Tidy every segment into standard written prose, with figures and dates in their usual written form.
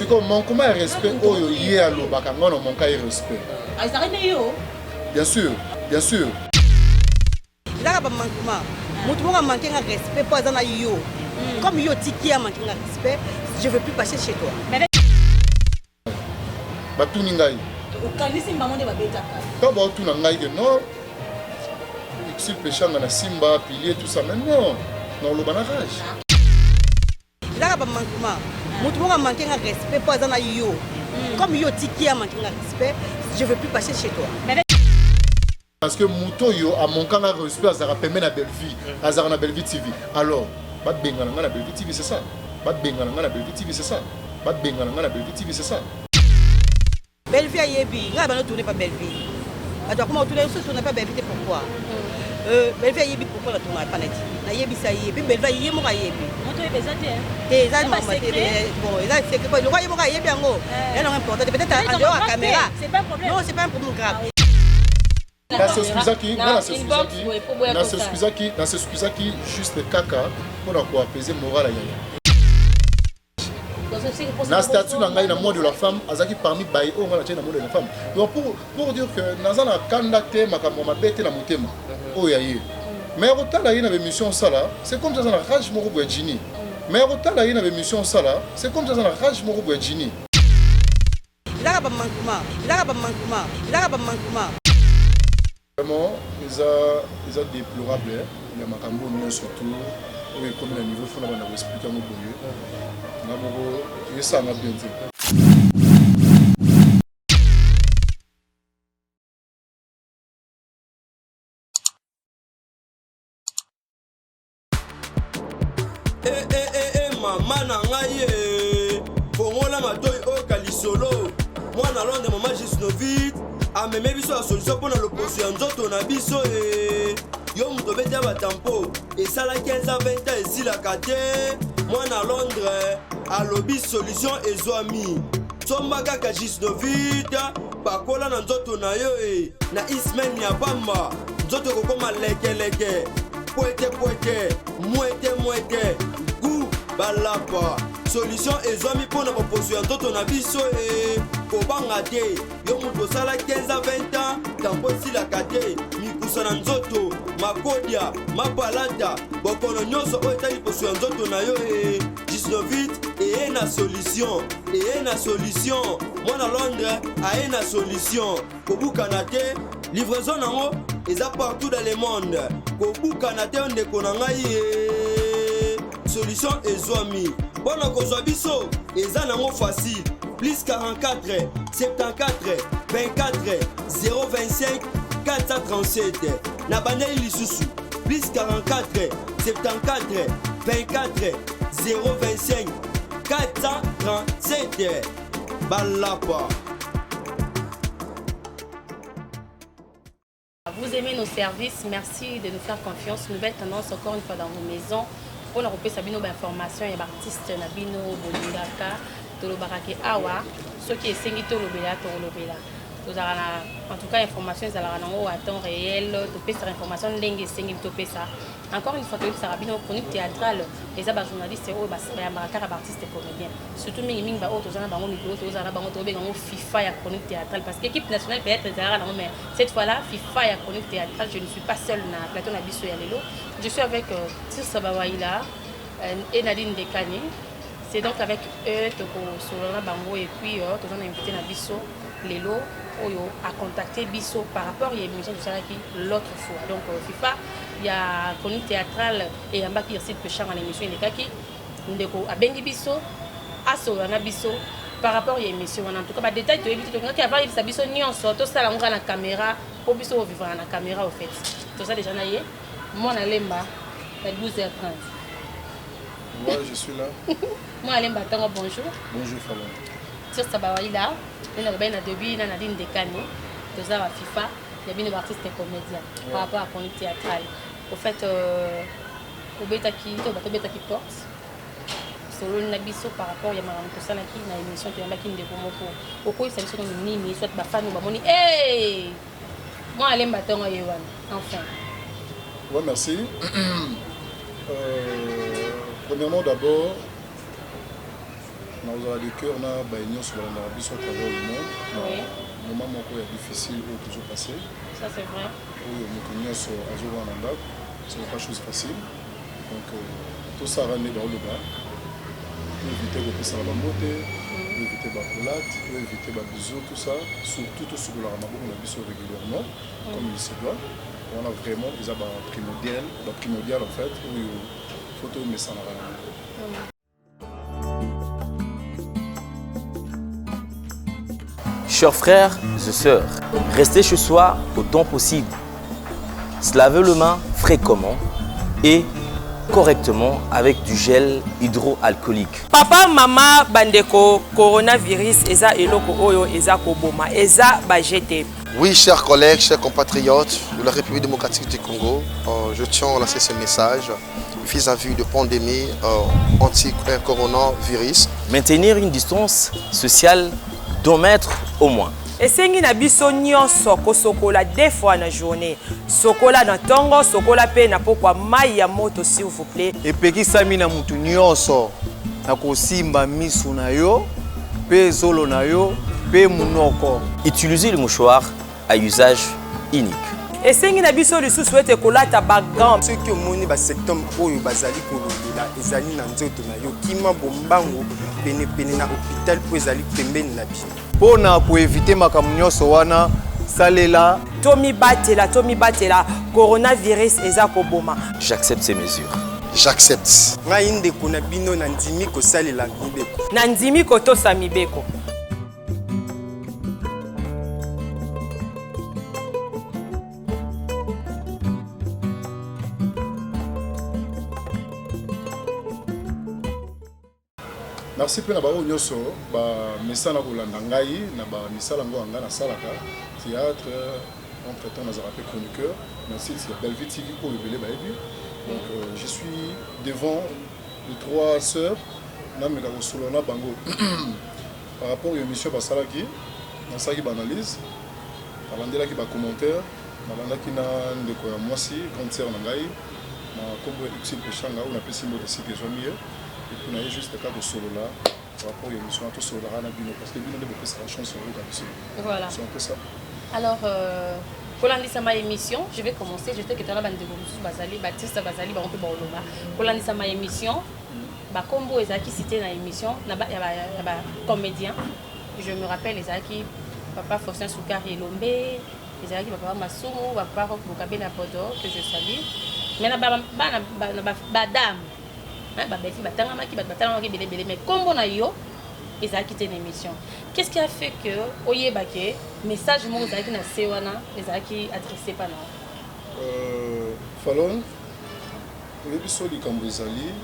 C'est comme mon comment respect oh yé à l'obaka non mon cas respect. Ah ça arrive yo. Bien sûr, bien sûr. Là ba manquement. Mutu mo manquer respect pas dans yo. Comme yo tiki a manquer respect, je veux plus passer chez toi. Mais Ba tout ningai. Okanisi maman de ba beta. Quand ba tout nangai que non. Si péchanga na simba pilier tout ça mais non. Non le banarage. Là ba manquement. Mutu mo manquer respect pas dans yo. Comme yo tiki a manquer respect, je veux plus passer chez toi. Parce que Mouton yo a manqué de respect à Zara permet la belle vie, à Zara na belle vie TV. Alors, pas de benga na belle vie TV c'est ça. Pas de benga na belle vie TV c'est ça. Pas de benga na belle vie TV c'est ça. Belle vie à Yebi, là ba no tourner pas belle vie. Attends comment tourner sur tourner pas belle vie pourquoi? Belle vie à Yebi pourquoi la tourner pas net. Na Yebi ça Yebi belle vie à Yebi mo ka Yebi. Moto est besoin Et ça maman bon, là c'est que le roi mo ka Yebi ngo. Elle non important peut-être en dehors à caméra. C'est pas un problème. Non, c'est pas un problème grave. Dans ce qui juste le caca pour apaiser moral à Yaya. Dans statut dans le monde de la femme, azaki parmi baï on va la monde de la femme. Donc pour dire que dans la candidaté ma bête la mutema. Oh Yaya. Mais autant là il y a une émission ça là, c'est comme ça dans la rage moko boyjini. Mais autant là il y a une émission ça là, c'est comme ça dans la rage moko boyjini. Là ba manquement. Vraiment, ils sont déplorables. Il y a Makambo surtout, comme le niveau, il faut expliquer à mon boulot. Et ça m'a bien dit. Maman nangaye, pour la matoy au Calisolo, moi n'allons de maman Gisnovit. Ah mais même biso la solution pour l'opposition nzoto na biso yo muto bete ba tempo et ça la 15 à 20 ans ici la kate moi na Londres à lobby solution ezwami somba kaka Gisnovita bakola na nzoto na yo na ismen ya bamba nzoto kokoma leke poete muete gu balapa solution ezwami pour l'opposition nzoto na biso kobanga te yo mutu osala 15 à 20 ans tampo esilaka te mikusa na nzoto makodia mapalata bokono nyonso oyo etali liposo ya nzoto na yo 19 eye na solution mwana Londres aye na solution kobukana te livraison nango eza partout dans le monde kobukana te ndeko na ngai solution ezwami mpona kozwa biso eza nango facile plus 44 74 24 025 437 na bandeli lisusu plus 44 74 24 025 437 balapa. Vous aimez nos services, merci de nous faire confiance. Nouvelle tendance encore une fois dans vos maisons. Pour nous repérer Sabino d'informations et artistes Nabino Bolingaka, Tolobarake Awa, ceux qui essayent de Tolobela, Tolobela. En tout cas, information à temps réel, topé sur information lingue sengi topé ça. Encore une fois, que ça rabino chronique théâtrale, les abats journalistes et artistes et comédiens. Surtout mingi ba autres gens bango micro, tous gens bango tobé bango FIFA ya chronique théâtrale parce que l'équipe nationale peut être mais cette fois-là FIFA ya chronique théâtrale, je ne suis pas seule na plateau na biso ya lelo. Je suis avec Tir Sabawaila et Nadine Dekani. C'est donc avec eux sur bango et puis tous gens invité na biso lelo Oyo a contacté Bisso par rapport à l'émission de Saraki l'autre fois. Donc FIFA, il y a connu théâtral et un bac qui récite péchant en émission de Kaki. Ndeko a Bengi Bisso, a Solana Bisso par rapport à l'émission. En tout cas, les détails de l'émission, il y a pas Bisso ni en sort, tout ça on a la caméra, pour Bisso vivre à la caméra au fait. Tout ça déjà naïe. Moi on a lemba à 12h30. Moi je suis là. Moi Lemba Tango bonjour. Bonjour Fallon. Sur Sabawaila. Il y a début, il y a Nadine Dekani, deux ans à FIFA, il y a bien des artistes et comédiens par rapport à la chronique théâtrale. Au fait, au bêta qui porte, selon le Nabiso par rapport à l'émission de Yamakine de Komoko. Au coup, il s'agit de Nini, soit ma femme ou ma moni. Hey! Moi, je vais m'attendre à Yewan, enfin. Oui, merci. Premièrement, d'abord, Nous avons des cœurs, nous avons des sur la Arabie à travers le monde. Oui. Moment où il est difficile, où toujours passé. Ça c'est vrai. Où nous sommes à jour en Andac, ce n'est pas chose facile. Donc tout ça rend les bas le bas. Pour éviter que ça va monter, pour éviter la collate, pour éviter les bisous, tout ça. Surtout tout sur la Ramabou, on a vu régulièrement, comme il se doit. On a vraiment des primordial en fait, où il faut tout mettre ça dans la Ramabou. Chers frères et sœurs, restez chez soi autant possible. Se laver les mains fréquemment et correctement avec du gel hydroalcoolique. Papa, maman, bandeko, coronavirus, eza eloko oyo, eza koboma, eza bajete. Oui, chers collègues, chers compatriotes de la République démocratique du Congo, je tiens à lancer ce message vis-à-vis de pandémie anti-coronavirus. Maintenir une distance sociale d'1 mètre au moins. Esengi na biso nyonso kosokola 2 fois na journée. Sokola na tongo, sokola pe na pokwa mai ya moto s'il vous plaît. Epekisami na mutu nyonso na kosimba misu na yo, pe zolo na yo, pe munoko. Utilisez le mouchoir à usage unique. Esengi na biso lisusu ete kolata bagam. Ceux qui ont ba septembre oyo bazali kolobela ezali na nzoto na yo kima bombango pene na hôpital po ezali pembeni na bino. Pona ko éviter makambo nyonso wana salela Tomi batela coronavirus eza koboma. J'accepte ces mesures. J'accepte. Ngai ndeko na bino na ndimi kosalela mibeko. Na ndimi kotosa mibeko. Merci pour nous nyonso ba misala kolanda ngai na ba misala ngo anga na salaka théâtre entre temps nazara pe chroniqueur na site de Belleville TV pour révéler ba ebi. Donc je suis devant les 3 sœurs na meka ko solona bango par rapport à l'émission ba salaki na saki ba analyse balandela ki ba commentaire balandaki na ndeko ya mwasi grande sœur na ngai na kombo Luxile Pechanga ou na pesi mo de site mieux. Et puis, on a juste le cas de solo là, par rapport à l'émission, tout solo là, parce que nous avons la chance de regarder. Voilà. C'est un peu ça. Alors, pour l'année ma émission, je vais commencer. Je sais que tu as la bande de Bazali, Baptiste Bazali, on peut voir le bas. Pour l'année ma émission, Combo et Zaki cité dans l'émission, il y a comédien. Je me rappelle les Zaki, Papa Faustin Soukari Lombe, les Zaki, Papa Massou, Papa Bokabe Napodo, que je salue. Mais il y a dame. Mais comme on a eu, ils ont quitté l'émission. Qu'est-ce qui a fait que Oyebake, message moi aux Aki na Sewana, les Aki adressé par nous? Fallon, les bisoli Kambozali,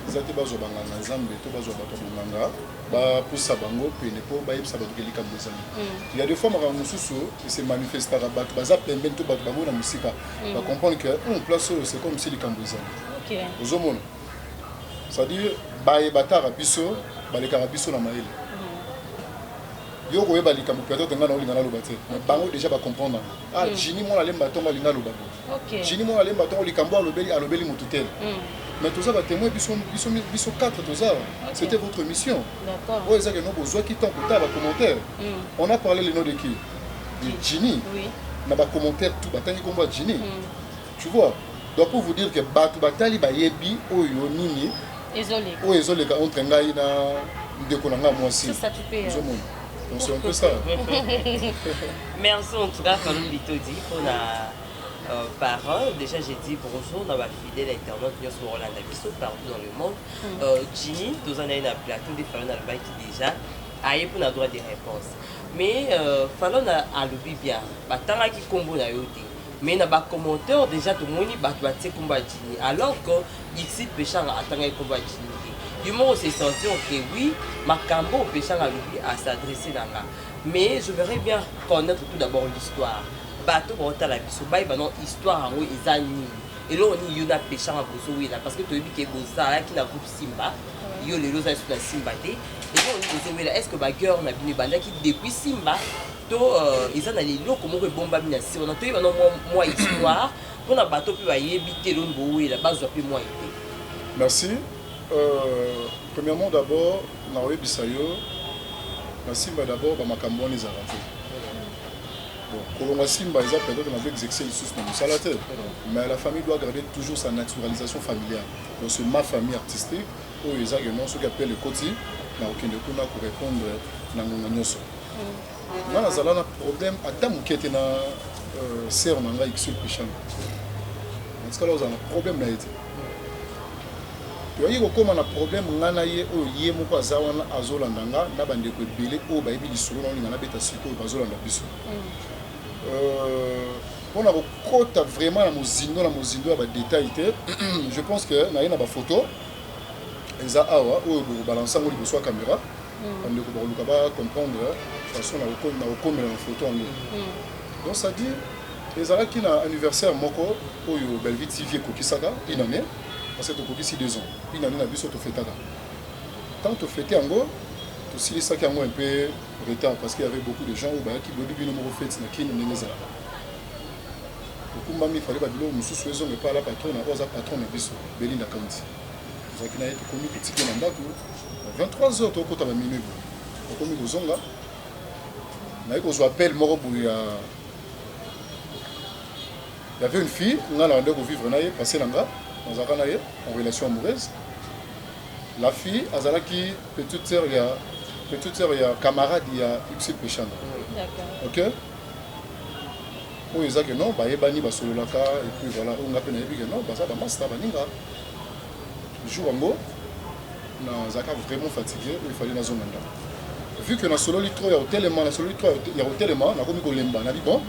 ils ont été basés dans la Zambe, tout basé dans la Banganga, bah pour ça bango, puis ne pas bailler ça battre les Kambozali. Il y a des fois marra mususu, et c'est manifestar à battre, bazar pemben tout battre bango na musique. On comprend que on place c'est comme si les Kambozali. Ok. Aux hommes. C'est-à-dire, baye batara biso, bale karabiso na maïle. Yo koye bali kamu peut-être ngana olinga na lobate. Mais bango déjà ba comprendre. Ah, jini mo la lemba tonga linga lobako. Ok. Jini mo la lemba tonga likambo alobeli mututel. Mais tout ça va témoin biso 4 tout ça. C'était votre mission. D'accord. Ouais, ça que nous besoin qui tant pour ta commentaire. On a parlé le nom de qui? De Jini. Oui. Na ba commentaire tout batangi komba Jini. Tu vois? Donc pour vous dire que batu batali ba yebi oyo nini Désolé. Oui, désolé, entre ngai na ndeko na nga mwasi. C'est ça tu peux. Donc c'est un peu ça. Merci en tout cas Fallon Bitodi pour la parole. Déjà j'ai dit bonjour dans ma fidèle internaute sur Rolanda Bisso partout dans le monde. Ginny, tous en a une plateau de Fallon Alba qui déjà a eu pour la droit des réponses. Mais Fallon a le bien. Tant qui combo na yote. Mais na ba commentaire déjà tout le monde va combat Ginny alors que ici Pechanga attend combat Ginny. Du moment où c'est senti que oui Makambo Pechanga lui à s'adresser là. Mais je voudrais bien connaître tout d'abord l'histoire. Bateau pour la biso baï non histoire en haut izani. Et là on y a Pechanga boso oui là parce que tu as vu que bosa qui na groupe Simba. Yo les losa sur la Simba té. Et là on dit est-ce que bagueur na bini banda qui depuis Simba ils ont allé là comment que bomba mina si on a tout moi histoire pour un bateau puis va y éviter l'on boue la base de moi. Merci. Premièrement, d'abord, Naoé Bissayo, la Simba d'abord, Makambo les arrêtés. Bon, Kolonga Simba, ils ont peut-être avec exercer le sous dans le salateur. Mais la famille doit garder toujours sa naturalisation familiale. Donc, c'est ma famille artistique, où ils ont ce qu'on appelle le côté, dans aucun de pour répondre à l'angonagnoso. Là, nous avons un problème, à dame qui était dans serre, on a X péchant. En tout cas, là, nous avons un problème là. Il y a un problème, il y a un problème, on a vraiment la détail. Je pense que y a une photo. Ils ont balancé la caméra. On peut comprendre la façon dont on a la photo. Donc ça dit, les Arabes qui ont un anniversaire moko au Belvite TV Kokisaka, une année, parce que tu as ici 2 ans. Une année, on a vu ce que tu fais. Tant que tu fais un peu, tu sais qu'il y a un peu de retard parce qu'il y avait beaucoup de gens qui ont dit que nous fait qui nous les a. Il fallait que nous soyons pas la patronne, nous sommes patron de Bisso, Belinda County. Nous avons été connus que tu es 23 heures, tu as minuit. Nous avons mis Zonga. Nous avons appelé Morobou. Il y avait une fille, on a vivre passé en relation amoureuse. La fille, Azalaki, petite sœur, il y a camarade, il y a Uxil Péchan. Ok? Ils ont dit non, il y a Bani Basololaka, et puis voilà, on a appelé non, ça va master Baninga. Le jour en haut, on a vraiment fatigué, il fallait la zone. Vu que dans solo litro, il y a tellement, dans solo litro, il y a tellement, on a commis Golemba, on a dit bon.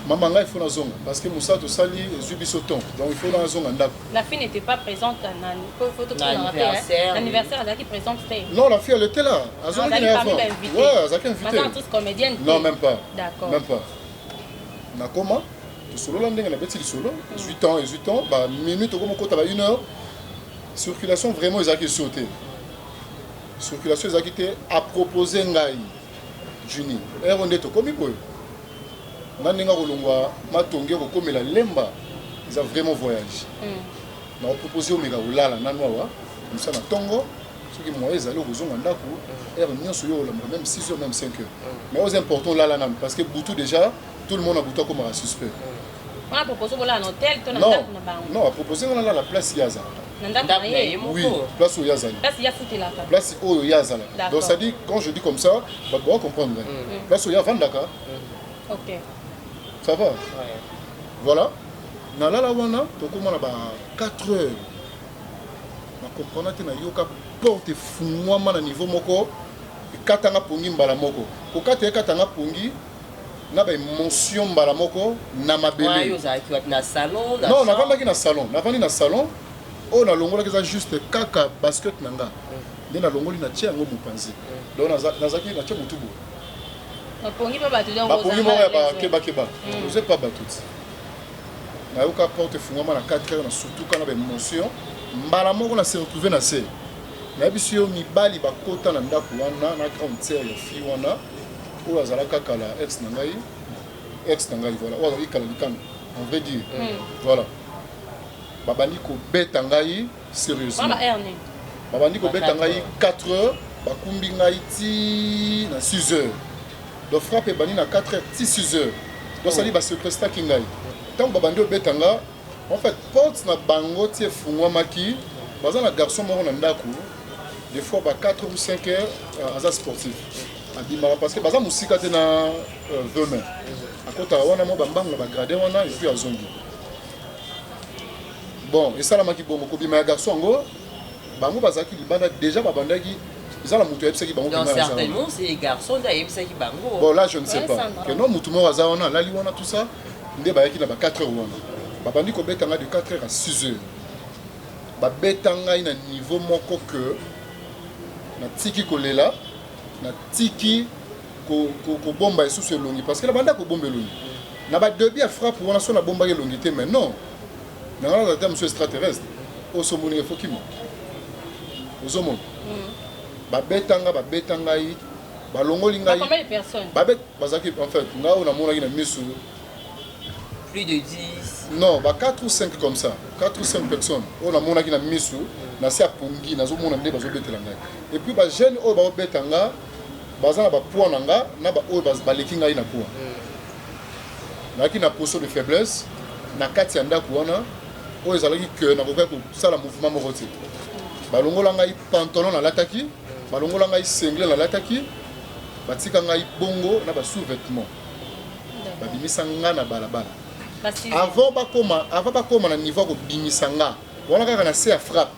Maman, il faut la zone parce que Moussa tout sali zubi sauton. Donc il faut la zone en La fille n'était pas présente à l'anniversaire. L'anniversaire, elle qui présente. Non, la fille elle était là. Elle a invité. Ouais, elle a invité. Maintenant tous comédienne. Non, même pas. D'accord. Même pas. Na comment? Le solo là, on a bêti le solo. 18 ans, bah minute au moment où tu as 1 heure. Circulation vraiment ils ont sauté. Circulation ils ont quitté à proposer ngai. Juni. Et on est au comique. Naninga Rolongwa, Matonge, Komela Lemba, ils ont vraiment voyagé. Ils ont proposé au Mega Oulala, Nanoa, comme ça, Tongo, ceux qui m'ont dit, ils allaient au Zongandaku, et ils ont même 6 heures, même 5 heures. Mais aux importants là, parce que Boutou déjà, tout le monde a Boutou comme un suspect. On a proposé un hôtel, non, on a proposé la place Yaza. Oui, place où Yaza. Place où Yaza. Donc ça dit, quand je dis comme ça, on va comprendre. Place où Yaza, Vandaka. Ok. Ça va? Ouais. Voilà. Dans la wana, tu as 4 heures. Je comprends que tu as porte foumoua à niveau moko. Et katanga pongi mbala moko. Pour katanga pongi, na ba émotion mbala moko na mabele. Na salon, non, na vanda ki na salon. Na vandi na salon. Oh na longola keza juste kaka basket nanga. Ni na longoli na tia ngo mupanzi. Donc na zaki na tia mutubu. Bapongi pas battu dans vos keba. Vous n'êtes pas battu. Na yoka porte fungama na 4 heures surtout quand on a émotion. Mbala moko na se retrouver na se. Na biso yo mibali bakota na ndako wana na grande sœur ya fille wana. O azala kaka la ex na ngai voilà. O azali kala likana. On veut dire. Voilà. Babani ko beta ngai sérieusement. Voilà Ernie. Babani ko beta ngai 4 heures, bakumbi ngai ti na 6 heures. Donc frappe et bani na 4 heures, 6 heures. Donc ça dit se presta kingai. Tant que babandi obetanga, en fait porte na bango tie fungwa maki, baza na garçon moko na ndako. Des fois ba 4 ou 5 heures aza sportif. Adimara parce que baza musika te na demain. Akota wana mo bambango na ba grader wana et puis azongi. Bon, et ça la maki bomo ko bima garçon ngo bango bazaki libanda déjà babandaki. Donc certainement c'est les garçons d'ailleurs qui bango. Bon là je ne sais pas. Que non mutumo azana la liwana tout ça. Ndé bayaki na ba 4 heures wana. Babandi ko betanga de 4 heures à 6 heures. Ba betanga ina niveau moko que na tiki kolela na tiki ko bomba sous longi parce que la banda ko bomba longi. Na ba débit à frappe wana so na bomba ke longi te mais non. Na la terme monsieur extraterrestre. Au somoni il faut qu'il au somoni. Babetanga yi balongoli ngai. Combien de personnes? Babet bazaki en fait nga on a monaki na misu plus de 10. Non, 4 ou 5 comme ça. 4 ou 5 personnes. On a mon qui na misu, na se apungi, na zo mona nde bazo betela ngai. Et puis ba jeune o ba betanga, baza na ba poids nanga, na ba o ba leki ngai na poids. Na ki na position de faiblesse, na kati ya ndako wana, o ezalaki que na koka ko sala mouvement moko te. Ba longola ngai pantalon na lataki, ba longola ngai singlet na lataki, batika ngai bongo na ba sous-vêtements. Ba bimisa nga na balabala. Avant bakoma na niveau ko bimisa nga. Wana kaka na se ya frappe.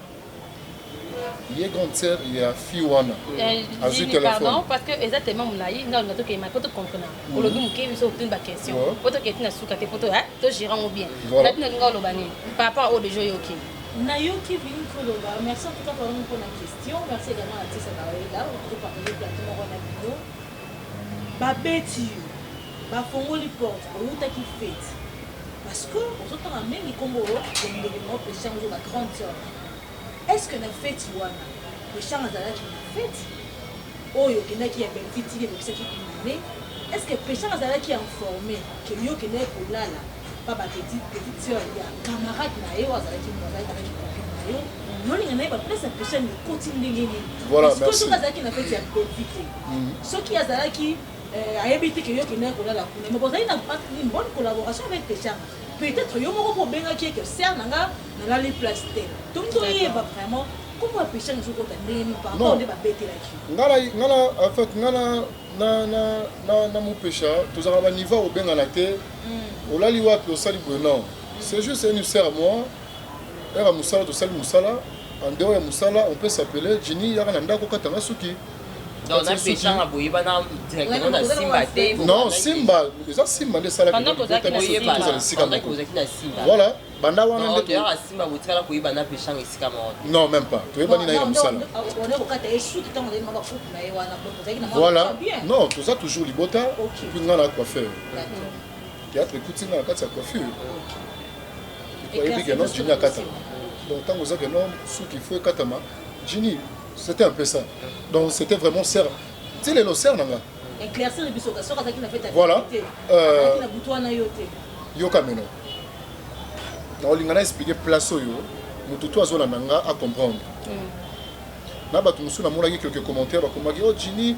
Il est grande sœur, il y a fille wana. Pardon parce que exactement mon aïe non ngato ke ma poto comprendre. Olobi muke biso tune ba question. Poto ke tina suka te poto to gérant bien. La tina nga olobani par rapport au déjà yoki. Nayoki vini koloba. Merci en tout cas pour la question. Merci également à Tissa Baoela pour partager plateau mon radio. Ba beti ba fongoli porte outa ki fête. Parce que aujourd'hui on a même combo comme l'élément pour changer la grande sœur. Est-ce que la fête wana le chant azala qui la fête oyo kena qui a benefiti de ce qui est est-ce que péchant azala qui est informé que yo kena ko lala pas ba petite sœur ya camarade na yo azala qui mo azala avec copine na yo non il y en a pas plus ça péchant ne continue voilà merci parce que azala qui na fête ya benefiti ce qui azala qui a évité que yo kena ko lala mais bon ça il a une bonne collaboration avec péchant. Peut-être yo moko ko benga ki que serre nanga na la place terre. Donc to yeba vraiment comment péché nous ko tandeni par rapport de ba betela ki. Ngala en fait ngala na mo péché tous à niveau au benga na te. O la liwa to sali non. C'est juste une serre moi. Era musala to sali musala en dehors ya musala on peut s'appeler Jini ya na ndako katanga suki. Donc on a péché à Boyibana directement dans Simba. Non, Simba, les autres Simba ne savent pas. Pendant que vous avez Simba. Voilà, Banda wana ndeko. Non, à Simba vous travaillez Boyibana péché en Sikama. Non, même pas. Tu es pas ni na musala. On est au cas de chute tant on est dans coupe na wana pour voilà. Non, tout ça toujours libota. Puis on a quoi faire. Théâtre écoute na kati ya coiffure. Tu croyais que non Jini akata. Donc tant que ça que non, ce qu'il faut katama. Jini c'était un peu ça. Donc c'était vraiment serre. Tu sais les serre nanga. Éclaircir les bisoka soka qui na fait ta. Voilà. Na butwa na yote. Yoka meno. Na olingana expliquer place yo, mututu azona nanga à comprendre. Na batu musu na mona quelques commentaires ba komaki oh Jini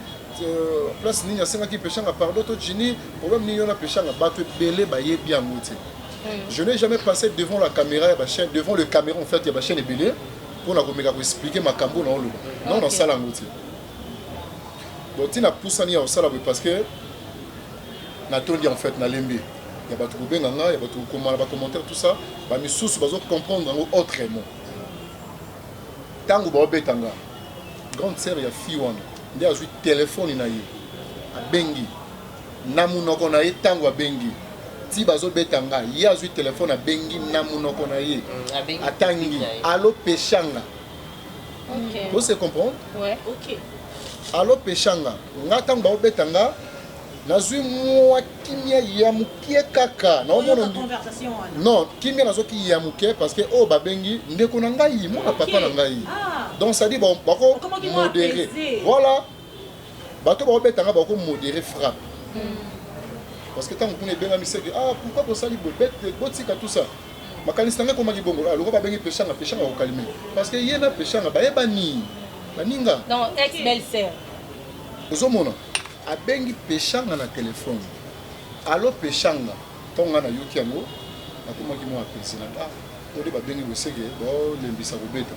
place ni yasenga ki pechanga pardon to Jini problème ni yona pechanga batu belé ba yebi amuti. Je n'ai jamais passé devant la caméra ba chaîne devant le caméra en fait ya ba chaîne belé. On a expliqué ma cambo dans le non dans salle en outil. Donc tu n'as poussé ni au salle parce que na tondi en fait na lembe. Il y a pas tout benganga, il y a pas tout comment va commentaire tout ça, ba mi sous bazo comprendre en autrement. Tango ba betanga. Grande sœur ya fi wana. Ndi azu téléphone na ye. A bengi. Namunoko na ye tango a bengi. Ti bazo betanga ya zui téléphone a bengi na munoko na ye atangi allo pechanga. OK vous se comprendre ouais OK allo pechanga ngata ngba betanga na zui mwa kimia ya mukie kaka na omona conversation non kimia nazo ki ya mukie parce que oh ba bengi ndeko na ngai mwa papa na ngai donc ça dit bon bako modérer voilà bato ba betanga bako modérer frappe. Parce que tant qu'on est bien amis, c'est que pourquoi pour ça, il botika tout ça. Ma canistanga comme dit bongo, alors on va bien pêcher au calmer. Parce que y a pêcher à baebani, baninga. Non, ex belle-sœur. Aux hommes, a bengi pêcher na téléphone. Alors pêcher tant on a yokiango, na comme dit moi président. On dit ba bengi wesege, bon lembisa robeta.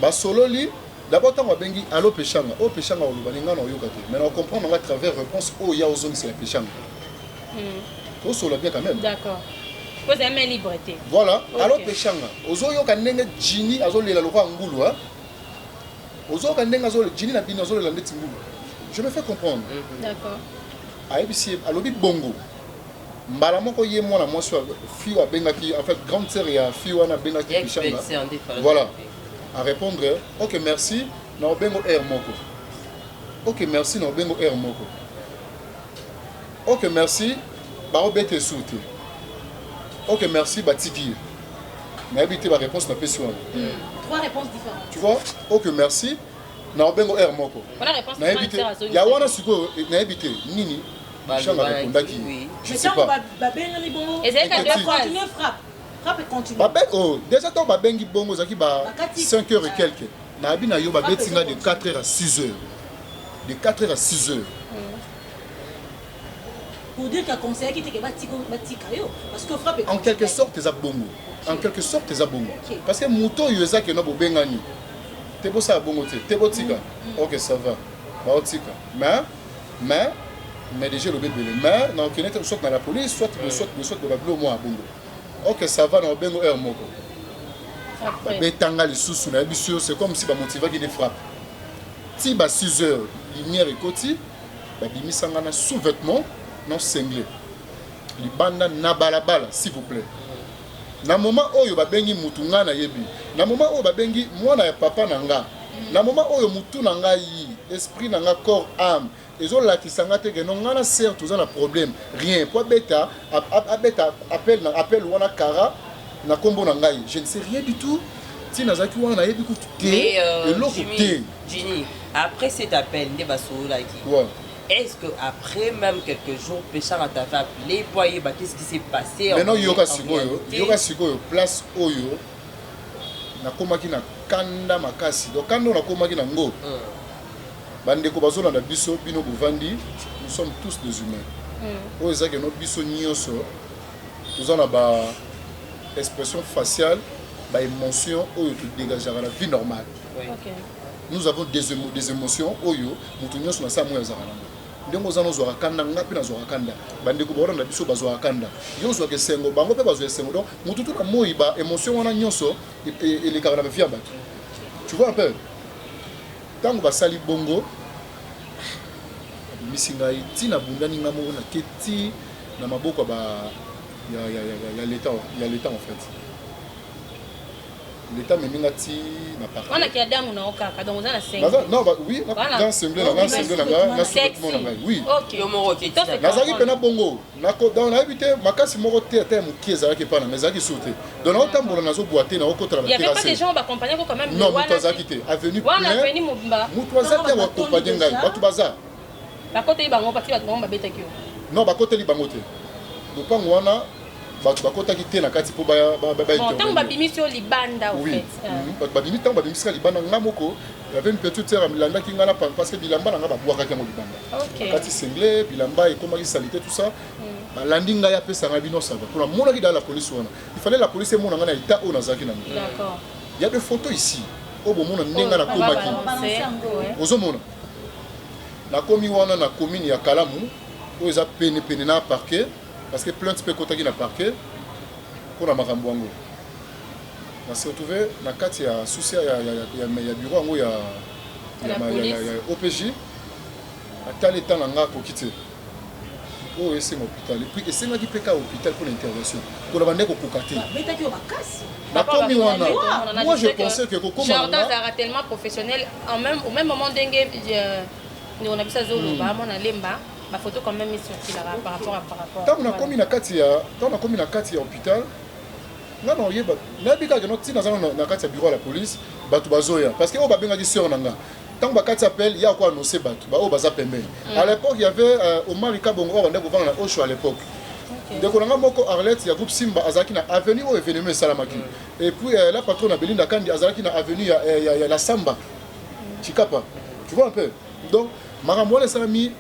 Ba solo li. D'abord, on va bengi allo pêchanga. Oh pêchanga au baninga na yokate. Mais on comprend à travers réponse oh ya ozong c'est la pêchanga. Tout sur le bien quand même. D'accord. Vous avez une liberté. Voilà. Okay. Alors pêchanga. Ozo yo kanenge Jini azo lela lokwa ngulu ha. Ozo kanenge azo Jini na bino azo lela ndeti ngulu. Je me fais comprendre. D'accord. Aibisi alobi bongo. Mbala moko ye mwana mwasi wa fi wa bengaki en fait grande sœur ya fi wana bengaki pêchanga. Voilà. À répondre OK merci na bengo air moko. OK merci na bengo air moko. OK, merci. Barobete souté. OK, merci. Batiki. Mais habité ma réponse n'a pas su. 3 réponses différentes. Tu vois? OK, merci. Na bengo air moko. Voilà réponse différente. Ya wana suko na habité nini. Changa répondaki. Je sais pas. Et c'est qu'à deux fois. Frappe et continue. Oh, déjà tant babengi bongo zaki ba 5 heures et quelques. Na abina yo ba betinga de 4 heures à 6 heures. De 4 heures à 6 heures. Pour dire qu'il y a un conseiller qui était parce que frappe en quelque sorte c'est bongo. En quelque sorte c'est bongo. Parce que muto yo ezaki no bobengani. Te bo sa bongo te. Te botika. OK, ça va. Ba otika. Mais déjà le bébé mais na okinete soit dans la police soit de la bleu moi bongo. OK, ça va dans bengo heure moko. Betanga les sous na biso c'est comme si ba motiva qui les frappe. Si ba 6 heures lumière ekoti ba bimisanga na sous-vêtements non cinglé. Libanda na balabala s'il vous plaît. Na moment oyo ba bengi mutunga na yebi. Na moment oyo ba bengi mwana ya papa nanga. Na moment oyo mutu nanga yi esprit nanga corps âme. Ezo lakisanga te que non ngana certes tous un problème rien pour beta appel wana kara na kombo nanga yi. Je ne sais rien du tout. Si nazaki wana yebi ku te Jimmy, après cet appel ne baso la qui. Ouais. Est-ce que après même quelques jours Péchard t'a fait appeler pour y voir qu'est-ce qui s'est passé? Maintenant yoka sikoyo place oyo na komaki na kanda makasi. Donc quand on a komaki na ngo. Bande ko bazo na biso bino bovandi, nous sommes tous des humains. O ezaki no biso nyonso. Nous en a ba expression faciale, ba émotion oyo tu dégager la vie normale. OK. Nous avons des émotions oyo mutu nyonso na sa moya zakala. Ndenge ozana ozwa kanda ngapi na zwa kanda bande ko bora na biso bazwa kanda yo zwa ke sengo bango pe bazwa sengo donc mutu tout na moi ba émotion wana nyonso et les carana via bato tu vois un peu tango basali bongo misinga itina bundani ngamo na keti na maboko ba ya l'état en fait. L'État me mingati na parti. On a qui Adam na okaka donc on a 5. Non bah oui, dans semblé na sous-vêtement na oui. OK. Yo moro ki. Nazaki pena bongo. Na dans la habité makasi moko te mu kieza ki pana mais zaki sauter. Donc na otambola nazo boiter na okotala ba terrasse. Il y avait pas des gens accompagner quand même. Non, mutazaki te. Avenue plein. Wana avenue Mobimba. Mutazaki wa accompagner ngai. Batu baza. Ba côté bango parti ba bango ba betaki yo. Non, ba côté li bango te. Donc pango wana bato bakotaki te na kati po ba tant babimi sur libanda en fait. Bato babimi tant babimi sur libanda ngamoko, il y avait une petite sœur milanda qui ngana parce que bilamba nga ba boaka kango libanda. OK. Kati senglé, bilamba et comment il salité tout ça. Ba landing nga ya pesa nga bino ça va. Pour la mona qui dans la police wana. Il fallait la police mona nga na état o nazaki na. D'accord. Il y a des photos ici. O bo mona ndenga na komaki. Ozo mona. Na komi wana na commune ya Kalamu, o eza pene na parquet. Parce que plainte peut côté qui n'a parqué pour la maramboango. On s'est retrouvé dans quatre il y a souci il y a bureau en il y a OPJ à tel état nanga pour quitter. Oh et c'est mon hôpital et puis et c'est moi qui peut qu'à hôpital pour l'intervention. Pour la bande ko kokate. Mais t'as qui au casse. Moi je pensais que comment Jordan a tellement professionnel au même moment dingue on a vu ça zolo ba mon alemba. Ma photo quand même est sortie là par rapport. Tant on a commis na kati ya hôpital. Non yeba. Na bika que notre tina na kati ya bureau à la police, batu bazoya parce que o ba benga di sœur nanga. Tant ba kati appel, il y a quoi annoncer batu, ba o baza pembeni. À l'époque, il y avait Omar Kabongo on ndeko vanga na Osho à l'époque. Ndeko nanga moko Arlette ya groupe Simba azaki na avenue au événement Salamaki. Et puis la patronne Belinda Kandi azaki na avenue ya la Samba. Chikapa. Tu vois un peu. Donc Marambo les salami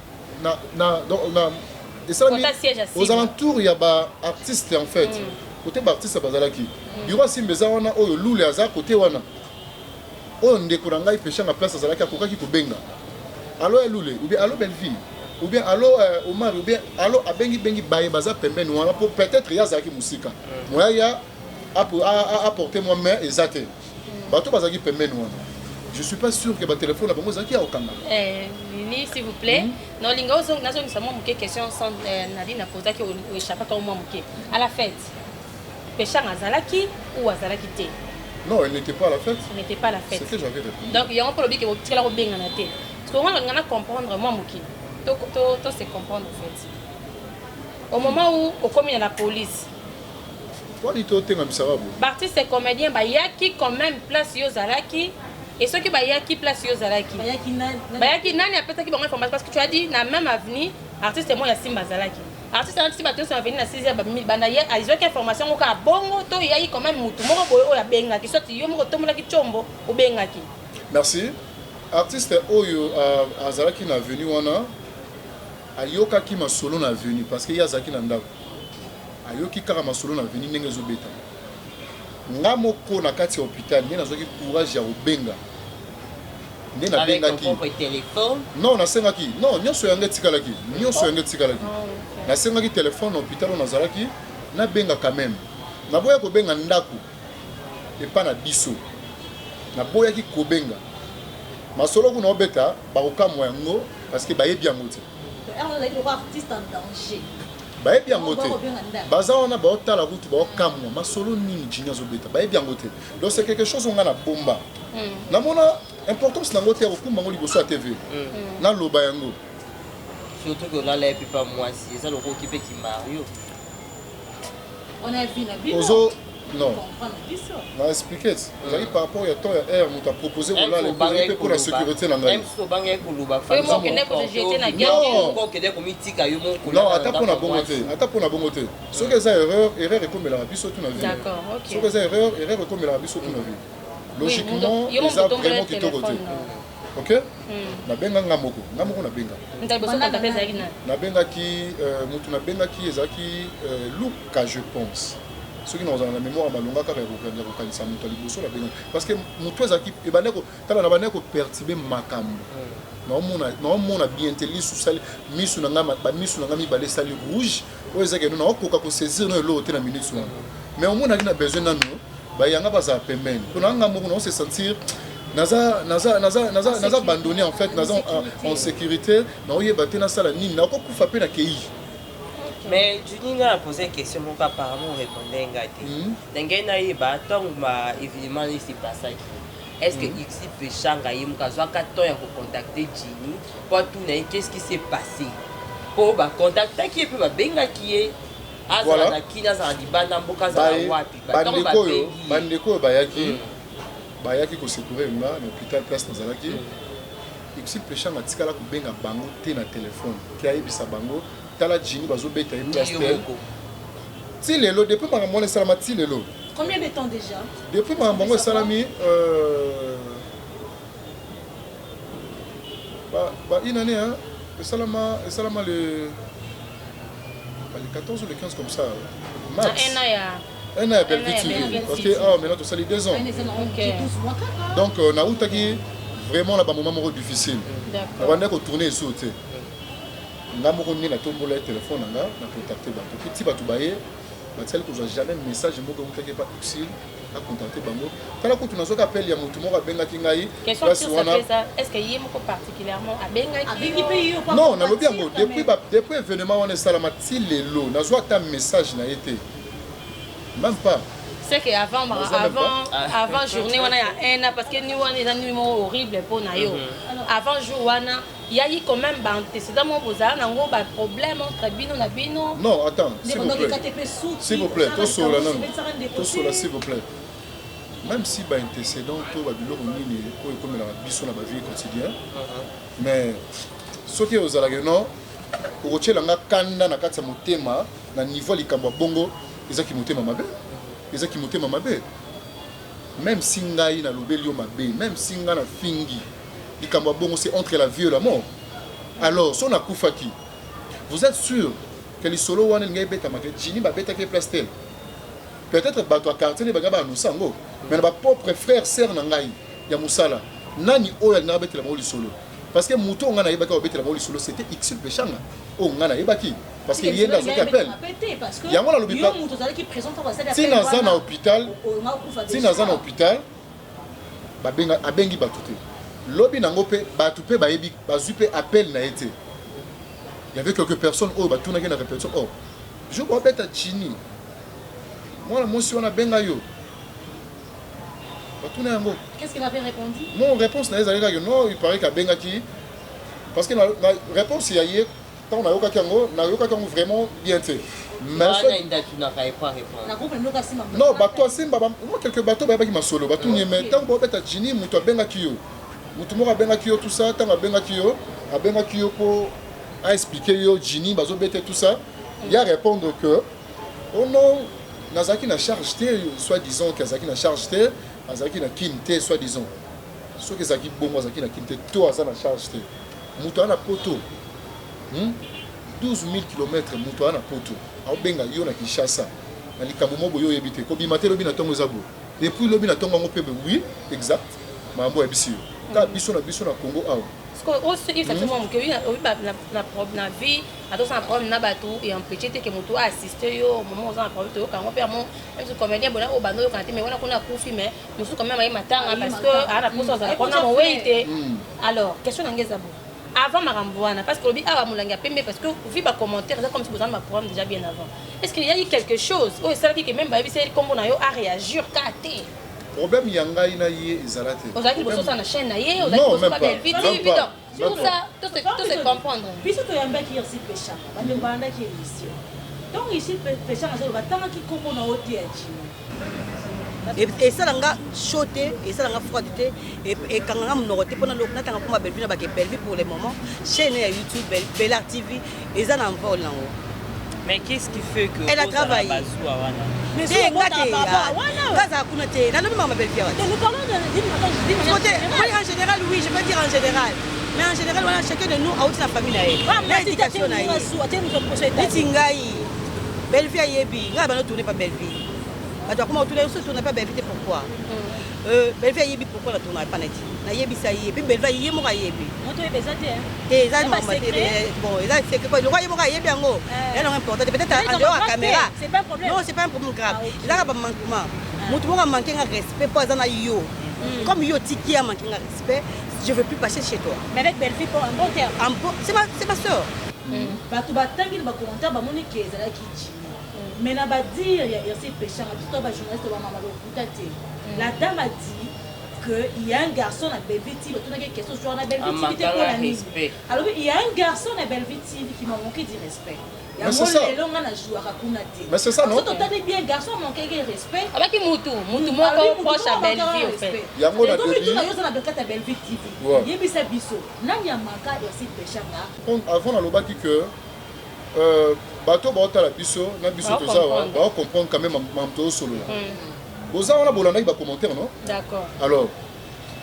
aux alentours il y a des artistes en fait côté artiste bazalaki bureau Simba wana oyo lule aza côté wana oyo ndeko na ngai Péchard na place azalaki akokaki kobenga allo lule ou bien allo Belleville ou bien allo Omar ou bien allo abengi baye baza pembeni wana pour peut-être yazaki musika moi ya apporter moi main exacte bato bazaki pembeni wana. Je suis pas sûr que le téléphone a bon zaki a okanga. Lili s'il vous plaît. Non linga ozo nazo ni samo muke question sans Nadine a posé que au échappé comme moi muke. À la fête. Péchard azalaki ou azalaki te. Non, elle n'était pas à la fête. Elle n'était pas à la fête. C'est que j'avais répondu. Donc il y a un problème que vous tirez la benga na te. Parce que on va comprendre moi muke. To se comprendre en fait. Au moment où on commis à la police. Toi ni to tenga misarabu. Artiste et comédien ba yaki quand même place yo zalaki. Et ceux qui bayaki place yo zalaki. Bayaki nani a peut-être qui bon information parce que tu as dit na même avenue artiste moi ya simba zalaki artiste na simba tous venir na 6h banda ye aizwaki information ko ka bongo to yayi quand même mutu moko boye oya benga ki soti yo moko tomola ki chombo o benga ki. Merci. Artiste oyo azalaki na venu wana ayoka ki masolo na venu parce que yazaki na ndako ayoki kaka masolo na venu ndenge ezobeta nga moko na kati ya hôpital nde nazwaki courage ya kobenga nde nabengaki non nasengaki non nyonso yango etikalaki nasengaki telefone na hôpital oyo nazalaki nabenga quand même naboya kobenga ndako epa na biso naboyaki kobenga masolo kuna obeta bakokamwa yango parce que bayebi yango te bayebi yango te baza wana baotala kutu baokamwa masolo nini jini azobeta bayebi yango te donc c'est quelque chose onga na bomba namona importance nango te ya kokumba yango liboso ya tv naloba yango surtout que olala epi pa mwasi eza lokoki mpe kimario ozo non na expliqué ezali par rapport ya temps ya air moto aproposé kolala mpe pour la sécurité na ngai non ata mpo na bongo te soki eza erreur ekomelaka biso tu na vie soki eza erreur ekomelaka biso tu na vie logiquement eza vraiment kitoko te ok nabenga nga moko nabengaki motu nabengaki ezalaki luka je pense soki nazala na mémoire balonga kaka ya kokanisa moto ya liboso nabengaki parce que moto ezalaki tala na bandeko perturbe makambo naomona bien te lisusali misu na nga bamisu na nga mibale esali rouge oyo ezaki naokoka kosaisir no eloko te na minute wana mais omonaki na besoin nano bayanga bazala pembeni mpona nga moko naose sentir naza abandonné en fait naza en sécurité naoyeba te nasala nini nakokufa mpe na kei. Mais Juninga a posé une question, mon papa apparemment répondait évidemment ici passage. Est-ce que Xi peut changer contacter Jini pour tout qu'est-ce qui s'est passé pour contacter qui peut benga qui est voilà bandeko bayaki ko sécuriser nga na hôpital place nazalaki Xi peut changer tikala ko benga bango te na téléphone ki ayebisa bango tala Jini bazobeta ye plastel ti lelo depuis makambo esalama ti lelo. Combien de temps déjà? Depuis makambo esalami une année hein esalama le 14 ou le 15 comme ça mars. Un an ya Belvitue parce que maintenant tu sali 2 ans. Donc nautaki vraiment là ba moment moko difficile. Na bande ko tourner sur te. Nga moko ni na tombola téléphone nga na contacter bato petit bato baye batsali ko jamais message moko mutake pas utile à contacter bango tala ko tunazoka appel ya mutu moko abengaki ngai place wana est-ce que yé moko particulièrement abengaki non na lobi yango depuis événement wana salama ti lelo nazwa ta message na été même pas. C'est que avant journée on a un an parce que nous on est un numéro horrible pour nayo avant jour wana il y a eu quand même antécédent mon bozala nango ba problème entre bino na bino. Non attends s'il vous plaît tout cela non tout cela s'il vous plaît même si ba antécédent to ba biloko nini ko comme la biso na ba vie quotidien mais ce qui aux ala non ko tshela nga kanda na kati ya motema na niveau likambo bongo ezaki motema mabe ezaki motema mabe même si ngai na lobeli yo mabe même si nga na fingi likambo bongo c'est entre la vie et la mort alors son akufaki vous êtes sûr que les solo wana ngai beta mabe Jini ba beta ke plastel peut-être bato a quartier ne baga ba nusango mais ba propre frère sœur na ngai ya musala nani oya na betela mo li solo parce que muto nga na yebaka betela mo li solo c'était Xi Pechanga o nga na yebaki parce qu'il y a dans ce appel il y a moi l'hôpital si naza na hôpital babenga abengi batuté lobi nango pe batu pe bayebi bazui pe appel na été il y avait quelques personnes oh batuna na répétition oh je vois beta Jini moi la motion na benga yo batuna yango qu'est-ce qu'il avait répondu mon réponse na ezalika que non il paraît ka benga ki parce que la réponse il y a hier tant na yoka kango vraiment bien te mais non bato simba moi quelques bateaux ba ki masolo bato ni mais tant bo beta Jini muto benga ki yo mutu moko benga ki yo tout ça tant benga ki yo po a expliqué yo Ginny bazo bête tout ça il a répondre que oh non nazaki na charge té soit disant que nazaki na charge té nazaki na kinte soit disant ce que zaki bon nazaki na kinte to aza na charge té muto na poto 12 000 km muto na poto a benga yo na Kinshasa na likambo mobo yo yebite ko bimate lobi na tongo zabo depuis lobi na tongo ngo pebe oui exact mambo ebisi yo ka biso na Congo awa parce que aussi il s'agit moi que la problème na vie attention un problème na bateau et empêcher que moto assister yo moment on a problème to quand on perd mon même si comédien bon au bando quand mais on a qu'on a confi mais nous sommes quand même ay matanga parce que à la pause on a wait alors question ngeza bo avant Maramboana parce que lobi awa mulanga pembe parce que vu ba commentaire comme si vous avez ma problème déjà bien avant est-ce qu'il y a eu quelque chose oh ça dit que même ba c'est comme on a yo à réagir katé problème yanga ina yé ezalate ozaki boso na chaîne na yé ozaki boso pas belle évident tout ça tout se comprendre puisque to yamba ki ici pécha bande banda ki émission donc ici pécha na zo batanga ki kombo na hôtel et ça langa choté et ça langa froidité et quand on a monoroté pendant le na tanga kuma belvi na ba ke belvi pour le moment chaîne ya YouTube Bella TV et ça en vol là. Mais qu'est-ce qui fait que elle a travaillé mais c'est moi qui Gaza Kunate la maman belle fille nous parlons de en général oui je peux dire en général mais en général voilà chacun de nous a aussi la famille là l'éducation là Nitingai belle fille yebi nga ba tourner pas belle fille attends comment tourner pas belle fille pourquoi belle fille yebi pourquoi la tourner pas neti na yebi ça yebi belle fille yemo ka yebi moto e bezate et ça maman bon et là c'est que quoi le roi yemo ka yebi ngo elle est importante peut-être en dehors la caméra c'est pas un problème non c'est pas un problème grave il a pas manquement moto mo manquer un respect pas dans yo comme yo tiki a manqué un respect je veux plus passer chez toi mais avec belle fille pour un bon terme c'est ma sœur bato batangi ba commentaire ba moni ke ezala ki ji mais na ba dire il y a ces péchants tout ba journaliste ba mama lo kutate la dame a dit que il y a un garçon à Belviti tout na question sur na Belviti pour la respect alors il y a un garçon à Belviti qui m'a manqué de respect. Mais c'est ça. Mais c'est ça, non? Quand on bien garçon manqué de respect. Avec Moutou moko proche à Belleville au fait. Il y a mon avis. Il y a bisa biso. Nani amaka et aussi péchanga. Avant la loba dit que bateau ba la biso na biso to ça va comprendre quand même mamto solo là. Boza on a bolanda ba commentaire non? D'accord. Alors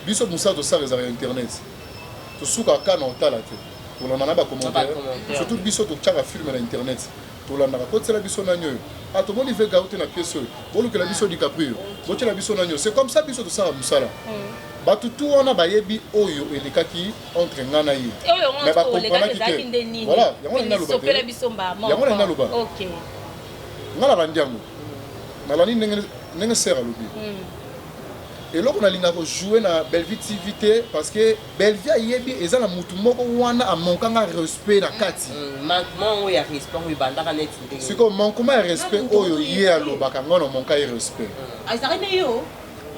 biso musa to ça réservé internet. To suka kana otala te. Pour la nana ba commentaire surtout biso to tchaka film na internet to la nana ko tsela biso na nyo a to moni ve gaute na pièce bolu que la biso di caprio boche la biso na nyo c'est comme ça biso to ça musala ba tout on a ba yebi oyo elikaki entre ngana yi mais ba comprendre que voilà yango na loba OK ngala bandiango nala ni nenge sera lobi et là on a linga jouer na Belleville TV parce que Belleville yebi ezala mutu moko wana a manquanga respect na kati manquement ou ya respect ou bandaka net c'est comme manquement de respect oyo ye alobaka ngona manquer de respect ah ça arrive yo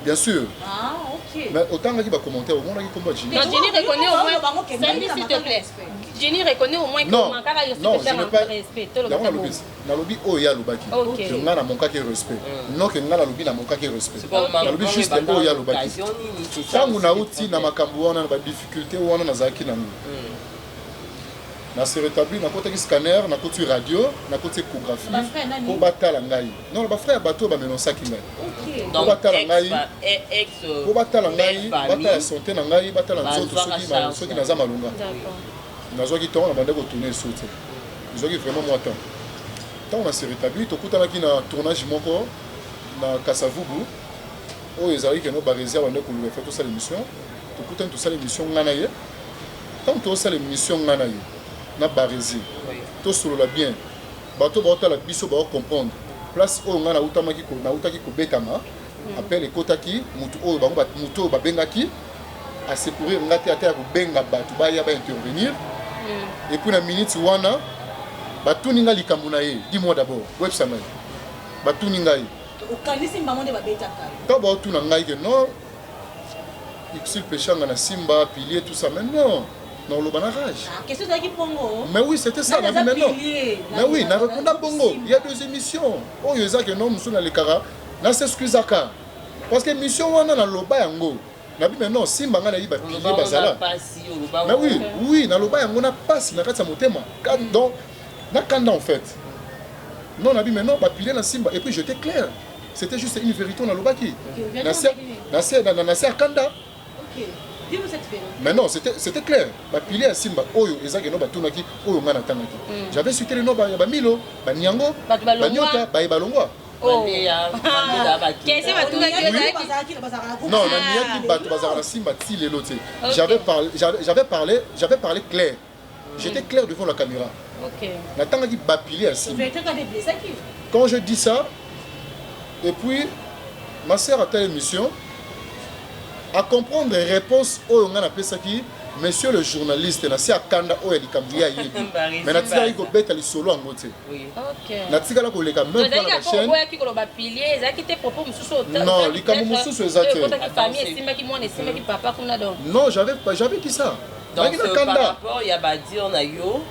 bien sûr ah OK mais autant que va commenter au monde qui combat Jenny non Jenny reconnaît au moins s'il te plaît Jenny reconnaît au moins que manquanga de respect tout le monde na lobi oyo ya lobaki que ngana manquer de respect non que ngana lobi na manquer de respect na lobi juste oyo ya lobaki tangu na uti na makambo wana na ba difficulté wana na zaki na na se rétablir na côté scanner na côté radio na côté échographie pour batala ngai non ba frère bateau ba menonsaki ngai OK donc batala ngai pour batala ngai batala santé na ngai batala nzoto soki na za malunga d'accord nazwaki temps na bande ko tourner sauté nazwaki vraiment moi temps tant on a se rétablir to kutanaki na tournage moko na Kasavubu oyo ezali ke no ba réserve bande ko le faire tout ça l'émission to kutan tout ça l'émission ngana ye tant to ça l'émission ngana ye na barési to solo la bien bato ba la biso ba comprendre place oyo ngana utamaki ko na utaki ko betama appel ekotaki mutu oyo bango mutu ba bengaki a secourir ngati ata ko benga bato ba ya ba intervenir et puis na minute wana batuni nga likambo na ye dis-moi d'abord website ngai batuni ngai okanisi mbango nde babetaka to ba tuna ngai que non il pêchanga na simba pilier tout ça mais non non le banarage question de qui pongo mais oui c'était ça la vie maintenant mais oui na répondre bongo il y a deux émissions oh yeza que non musu na lekara na s'excusaka parce que émission wana na loba yango nabi mais non simba nga na yi ba pilier bazala mais oui oui na loba yango na passe na kati ya motema donc na kanda en fait non nabi mais non ba pilier na simba et puis j'étais clair c'était juste une vérité na loba ki na se kanda OK dis-moi cette vérité mais non c'était clair ba pilier ya simba oyo ezaki no batunaki oyo nga na tangaki j'avais cité le nom ba Milo ba Nyango ba Nyota ba Balongwa. Oh. Qu'est-ce que non, j'avais parlé clair. J'étais clair devant la caméra. OK. Quand je dis ça, et puis ma sœur a telle émission à comprendre les réponses au monsieur le journaliste na si akanda oya likambuya yebi mais na tika iko beta li solo en moté oui OK na tika la ko leka même pas la chaîne oya ki ko ba pilier ezaki te propos mususu non likambu mususu ezaki ko ta ki famille esima ki mwana esima ki papa kuna donc non j'avais dit ça donc par rapport il y a ba dire na yo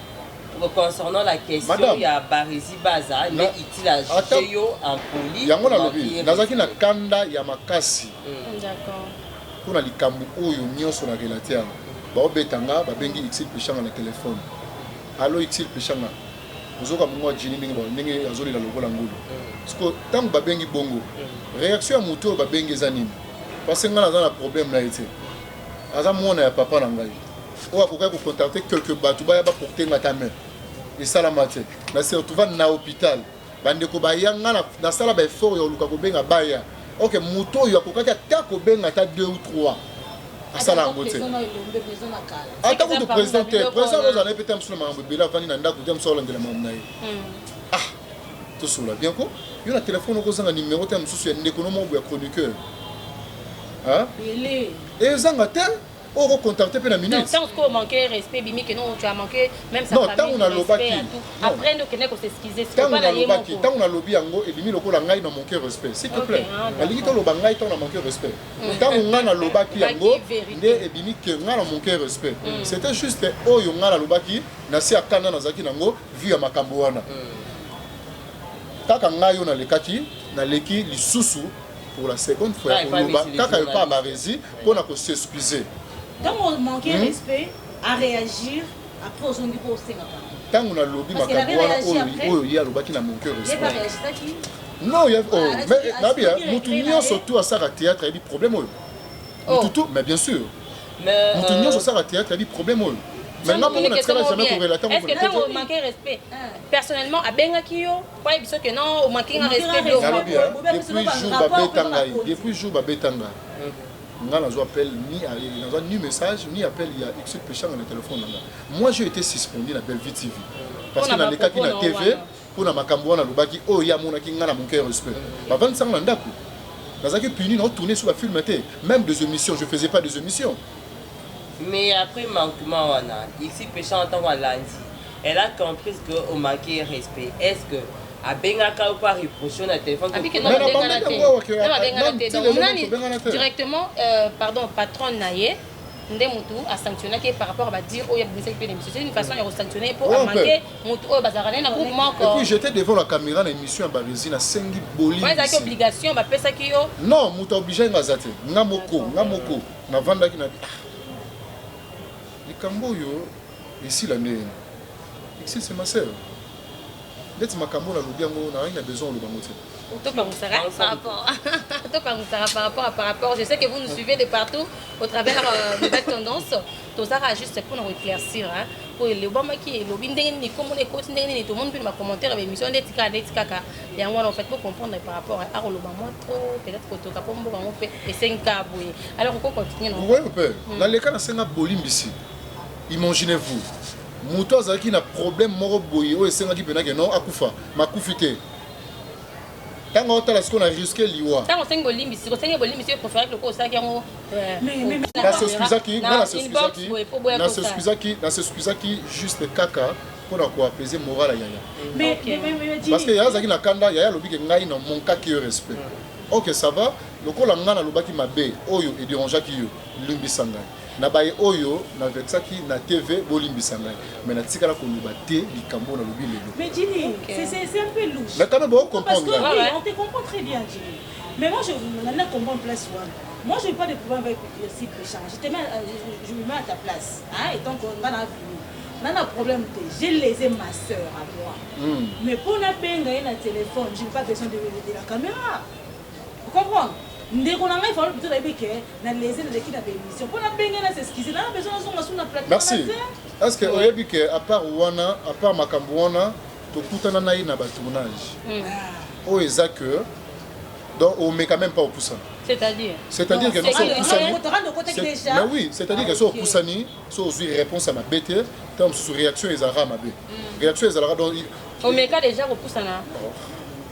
concernant la question il y a Barizi Baza mais il a jeté yo en police yango na lobi nazaki na kanda ya makasi d'accord kuna likambu oyo nyonso na relater baobetanga babengi Xil Pechanga na téléphone allo Xil Pechanga ozoka mwa jini ndenge azolela lokola ngulu parce tango babengi bongo réaction ya moto babengi eza nini parce que ngana na problème na été aza mwana ya papa na ngai o akoka ko contacter quelques batu baya ba porter ngata main et salama te na se retrouva na hôpital bandeko bayanga na sala ba effort yo luka ko benga baya OK moto yo akoka ta ko benga ta 2 ou 3 asala ngote ata ko président vous en avez peut-être sur mambo bela vani na ndako dem solo ngela mambo naye ah to sula bien ko yo na téléphone ko zanga numéro tem susu ya ndeko no mo ya chroniqueur hein et zanga tel on va contacter pe na minute donc tant qu'on manquait respect bimi que non tu as manqué même sa famille non tant on a lobaki après nous connaît qu'on s'excuser c'est pas la yemo tant on a lobby yango et bimi lokola ngai na manquer respect s'il te plaît alingi to loba ngai to na manquer respect tant on a lobaki yango nde et bimi que nga na manquer respect c'était juste oyo nga na lobaki na si akana na zaki nango vu ya makambo wana kaka ngai yo na lekaki na leki lisusu pour la seconde fois pour loba kaka yo pa Barizi pour na ko s'excuser. Donc on manquait respect à réagir après aux ongi pour Sengaka. Tant on a lobby makambo oyo ya lobaki na manquer respect. Il pas réagi ça qui non, il y a mais nabia mutunyo surtout à ça théâtre il y a des problèmes mututu mais bien sûr. Mais mutunyo sur ça théâtre il y a des problèmes maintenant pour na tsala jamais ko relater est-ce que on manquait respect personnellement à bengaki yo pas biso que non on manquait respect depuis jour babetanga nga nazo appel ni message ni appel il y a Xil Pechanga na téléphone nanga moi j'ai été suspendu na Belle Vie TV parce que na lekaki na TV pour na makambo na lobaki o ya mona ki nga na manquer respect ba 25 na ndako nazaki puni na tourner sur la film té même des émissions je faisais pas des émissions mais après manquement wana Xil Pechanga en tant que lundi elle a compris que on manquait respect est-ce que abengaka ou pas reprocher na téléphone directement pardon patron naye ndé mutu a sanctionné par rapport à dire oh il y a c'est une façon de sanctionner pour manquer mutu oh bazarane na groupement et puis j'étais devant la caméra na émission à Barizi na sengi boli ouais ça obligation ba pesa ki yo non mutu obligé ngazate ngamoko na vanda ki na likambo yo ici la nene ici c'est ma sœur. D'être makambo la lobby yango na ina besoin le bangote. Par rapport, je sais que vous nous suivez de partout au travers de cette tendance. Tout ça juste pour nous éclaircir hein. Pour le Obama qui est lobby ndenge comme on écoute ndenge tout le monde peut me commenter avec émission d'etika et en fait pour comprendre par rapport à Olobama trop peut-être que to kapombo bango pe et 5 boye. Alors on continue non. Oui père. Dans les cas na senga bolimbisi. Imaginez-vous moto azaki na problème moko boye o esengaki penaki non akufa makufite tango otala siko na risque liwa tango sengo bolimbisi yo préféré que ko osaki yango mais na s'excusaki juste kaka pour na ko apaiser moral ya yaya mais parce que yaya azaki na kanda yaya lobi ke ngai na monkaki yo respect OK ça va lokola ngana lobaki mabe oyo et dérangeaki yo limbisanga na baye oyo na vexaki na TV bolimbisa ngai mais na tikala ko luba te likambo na lobi lelo mais Jimmy c'est un peu louche mais quand même bon comprendre parce que oui, on te comprend très bien Jimmy mais moi je n'en comprends place one Moi, je n'ai pas de problème avec le site Péchant. Je me mets à ta place. Hein, et donc, on a vu. On a un problème. J'ai lésé ma soeur à moi. Mais pour la peine, un téléphone, je n'ai pas besoin de la caméra. Vous comprenez? Merci. Est-ce que vous avez vu qu'à part Wana, à part Makambouana, tout le monde a eu un tournage? Oh, et que donc on met quand même pas au Poussani. C'est-à-dire que non, c'est au Poussani. Mais oui, c'est-à-dire que c'est au Poussani, c'est aux réponses à ma bête, tant sur réaction ils aura ma bête. Réaction ils aura donc. On met déjà au Poussani.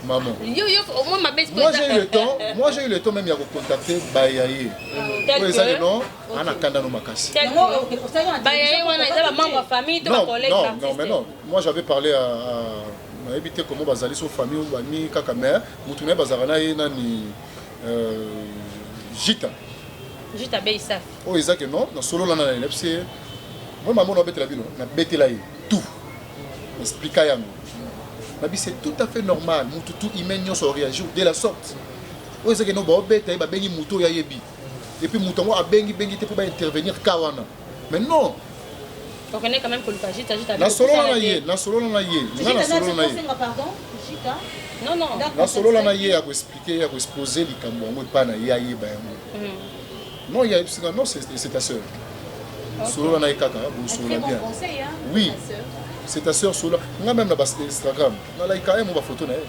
Maman. Moi j'ai eu le temps même de contacter Bayaye. Pour les années non, on a Kandano Makasi. Bayaye, on a des membres de famille, de collègues. Non, mais non. Moi j'avais parlé à évité comment bazali son famille ou bani kakamère, mutune bazarana et nani Jita. Jita Beissa. Oh Isaac non, dans solo là na lepsi. Moi maman na bete la bino, na bete la tout. Explica yango. C'est tout à fait normal. Tout immense sur réagir de la sorte. Oh Isaac non ba bete ba bengi muto ya yebi. Et puis mutongo a bengi te pour intervenir kawana. Mais non. On connaît quand même que le Jita na solo na ye, na solo na ye. Na solo na ye. Pardon, Jita. Non. Na solo na ye a expliquer, a exposer likambo ngo pa na ye aye ba yango. Non, il y a non, c'est ta sœur. Solo na ye kaka, bon solo bien. Oui. C'est ta sœur solo. Nga même na Instagram. Na like ka mo ba photo na ye.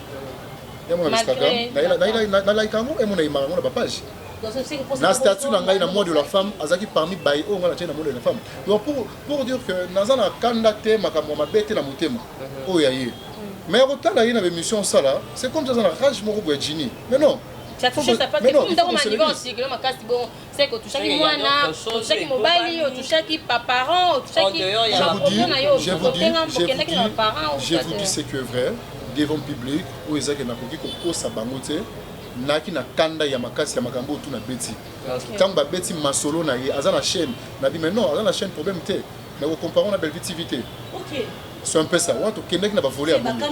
Ya mo na Instagram. Na like ngo e mo na imanga ngo na ba page. Na statut na ngai na mot de la femme azaki parmi baye o ngana tena mot de la femme. Donc pour dire que naza na candidaté makambo mabete na motema o ya ye. Mais autant là il y a une émission ça là, c'est comme ça na rage moko boya Jini. Mais non. Ça touche ça pas que comme dans ma niveau aussi que le makasi bon c'est que tu chaque mwana, tu chaque mobile, tu chaque parent, tu chaque je vous dis c'est que vrai devant public ou ezaki na koki ko sa bangote. Naki na kanda ya makasi ya makambo tout na beti. Tant ba beti masolo na ye azana chaîne na bi mais non azana chaîne problème té mais vous comparons na Belle Vitivité. OK. C'est un peu ça. On to kende ki na ba voler à Bongo.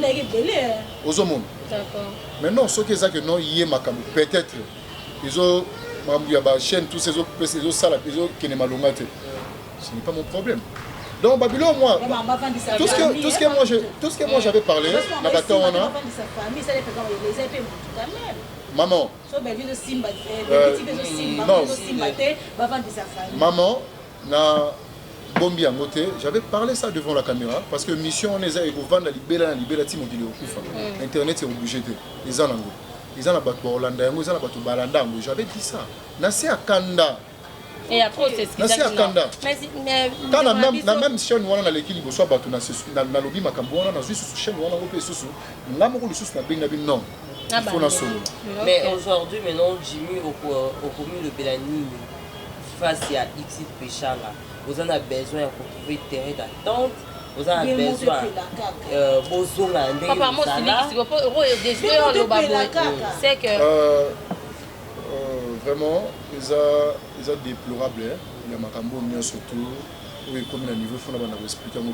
Ozomon. D'accord. Mais non ce que ça que non yé makambo peut-être ils ont makambo ya ba chaîne tous ces autres sala ils ont kene malonga té. Ce n'est pas mon problème. Donc Babylone moi tout ce que moi j'avais parlé na batawana maman. Maman, na bombi angote, j'avais parlé ça devant la caméra parce que mission on est à vendre la libéra timo di okufa. Internet c'est obligé de. Ils en ont. Ils en a battu Hollanda, ils en a battu Balanda, j'avais dit ça. Na c'est à Kanda. Et après c'est ce qu'ils ont. Mais quand même chaîne wana na l'équilibre soit battu na lobby makambo wana na juste chaîne wana ko pe susu. Ngamo ko susu na benga bin non. Mais aujourd'hui, maintenant, Jimmy, au commun de Bélanie, face à Xit Péchanga, vous en avez besoin de trouver terrain d'attente, vous en avez besoin de papa, moi, c'est que vraiment, ils sont déplorables. Il y a Makambo, surtout, où il comme un niveau, il faut expliquer un peu.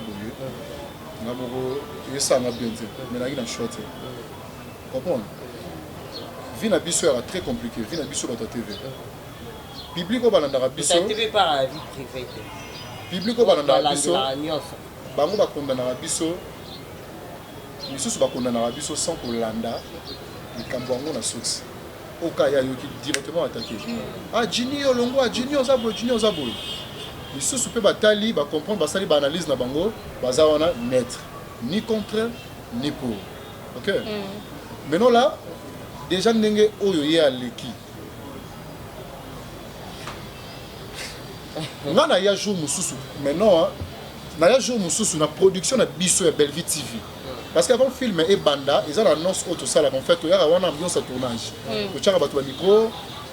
Il y a ça, mais il y a une short. Comprendre? Vie na biso est très compliqué. Vie na biso dans ta TV. Public au balandara biso. Ta TV par la vie privée. Public au balandara biso. Bango ba condamnera biso. Misusu ba condamnera biso sans kolanda. Likambo ngo na source. Oka ya yoki directement attaqué. Ah Jini olongo, Jini ozabo. Misusu pe batali ba comprendre ba sali ba analyse na bango, baza wana net. Ni contre ni pour. OK? Maintenant là déjà ndenge oyo ye aleki ngana ya jour mususu maintenant na ya jour mususu na production na biso ya Belle TV parce qu'avant film et banda ils ont annonce auto ça là en fait il y a wana ambiance à tournage au tchanga bato micro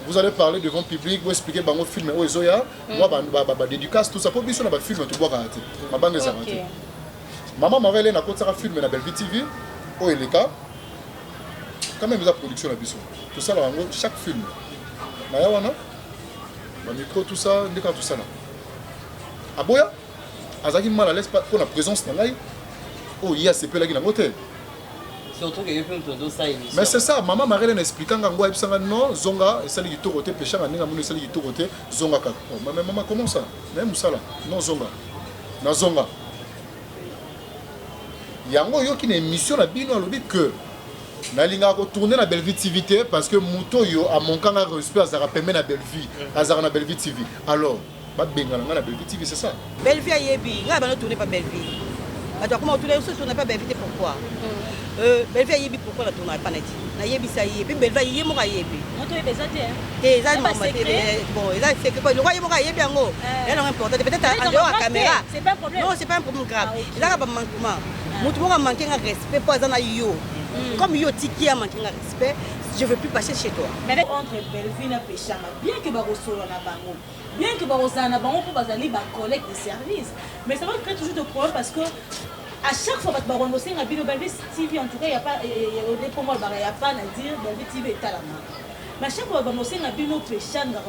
vous allez parler devant public vous expliquer bango film o ezoya moi ba dédicace tout ça pour biso na ba film to boka raté ma bande za raté maman m'avait na kotsa film na Belle TV o eleka quand même la production la biso tout ça là chaque film na ya wana ba micro tout ça ndeka tout ça là aboya azaki mal à l'aise pour la présence na ngai oh il y a c'est peu là qui na moté Surtout que Yopim Tondo ça émission. Mais c'est ça, maman Marlène expliquant ngwa ebisanga non zonga et sali kitoko te péchanga ninga munu sali kitoko te zonga kaka. Oh, mais maman comment ça? Même musala non zonga. Na zonga. Yango yo ki na émission na bino alobi que na linga ko tourner na Bellevue TV parce que muto yo a mon kanga respect azara pembe na Bellevue, azara na Bellevue TV. Alors, ba benga na Bellevue TV c'est ça. Bellevue yebi, nga ba no tourner pas Bellevue. Attends, comment tu ne tournes pas Bellevue pourquoi? Bellevue yebi pourquoi la tourner pas net? Na yebi ça yebi, Bellevue yebi mo ka yebi. On te fait ça et ça maman bon, et là c'est que le roi yebi mo ka yebi ngo. Elle est importante peut-être en dehors la caméra. C'est pas un problème. Non, c'est pas un problème grave. Il a pas manquement. Mutu mo ka manquer un respect pas dans yo. Comme yo tiki a manqué un respect, je veux plus passer chez toi. Mais entre Bellevue na Péchanga, bien que Barosolo na bango, bien que Barosana na bango pour bazali ba collègue de service, mais ça va créer toujours de problèmes parce que à chaque fois que Baron Bossé na bino Bellevue TV, en tout cas il y a pas au dépôt moi il y a pas à dire Bellevue TV est à la main. Mais à chaque fois que Baron Bossé na bino Péchanga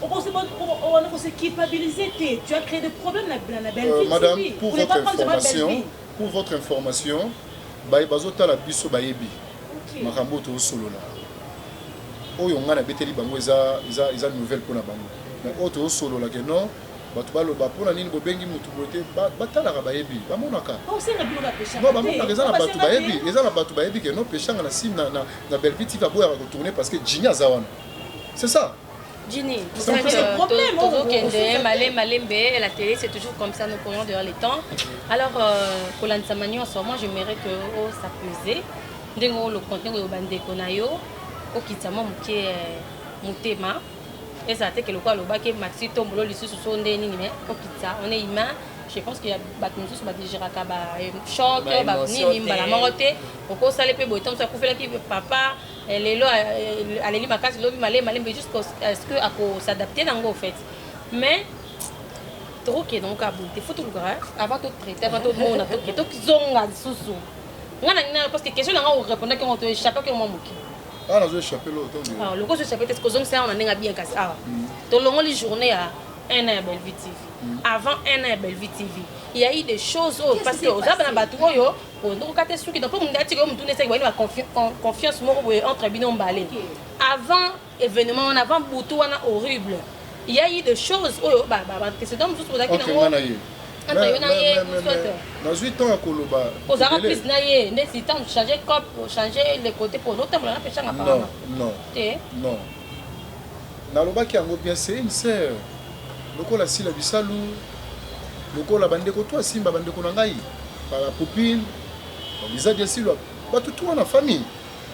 on va se culpabiliser, tu as créé des problèmes na Bellevue Madame, TV. pour votre information, bazota la biso bayebi makambo to solo la oyo nga na beteli bango eza nouvelle pour na bango mais auto solo la que non batu baloba pona nini bobengi mutu bote batalaka bayebi bamonaka non bamonaka eza na batu bayebi que non Péchanga na sim na Bellevue TV aboya ko tourner parce que Jini aza wana c'est ça. Jini, c'est un problème. La télé, c'est toujours comme ça, nous courons dehors les temps. Alors, pour l'Ansamani, en ce moment, j'aimerais que ça pesait. Dès que le contenu de Bande Konayo, au Kitama, Moutema, et ça a été que le quoi, le bac, Maxi, Tombolo, les sous-sous, on est humain. Je pense qu'il y a des choses qui sont choc, la moralité. Pourquoi ça les peut botter, ça couvre qui papa, les lois, allez ma casse, l'objet malé, mais jusqu'à ce que à s'adapter dans le fait. Mais trop qui est donc à bout, il faut tout le grave avant tout traiter, avant tout le monde, tout qui sont à sous-sous. Parce que question là on répondait qu'on te échappe que moi moki. Ah là je échappé l'autre. Ah le coup je échappé parce que zone ça on a bien cassé. Ah. Tout le long les journées à un an Bellevue TV. Avant un an Bellevue TV. Il y a eu des choses parce que aux abana batuo yo, on donc quand est-ce que donc on dit que on tourner ça il y a confiance entre binom balé. Avant événement on avant boutou on a horrible. Il y a eu des choses oh bah que c'est donc juste pour ça que dans 8 ans à Koloba. Aux arabes plus naïe, nécessitant de changer cop, changer les côtés pour nous on a péché apparemment. Non. Non. Naloba qui a bien c'est une sœur. Lokola si la bisalu. Lokola bandeko toi simba bandeko nangai. Par la copine. Lisa bien si ba tout en la famille.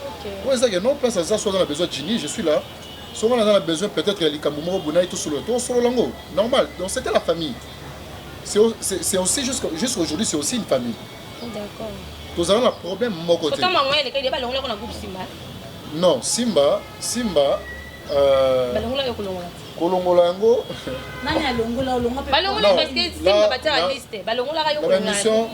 OK. Ouais ça que non place à ça soit dans la besoin de Jini, je suis là. Souvent on a besoin peut-être les Kamumo Bonaï tout sur le tour sur le lango. Normal. Donc c'était la famille. C'est aussi jusqu'aujourd'hui, c'est aussi une famille. D'accord. Nous avons un problème de mon côté. Non, Simba. Kolongola yango.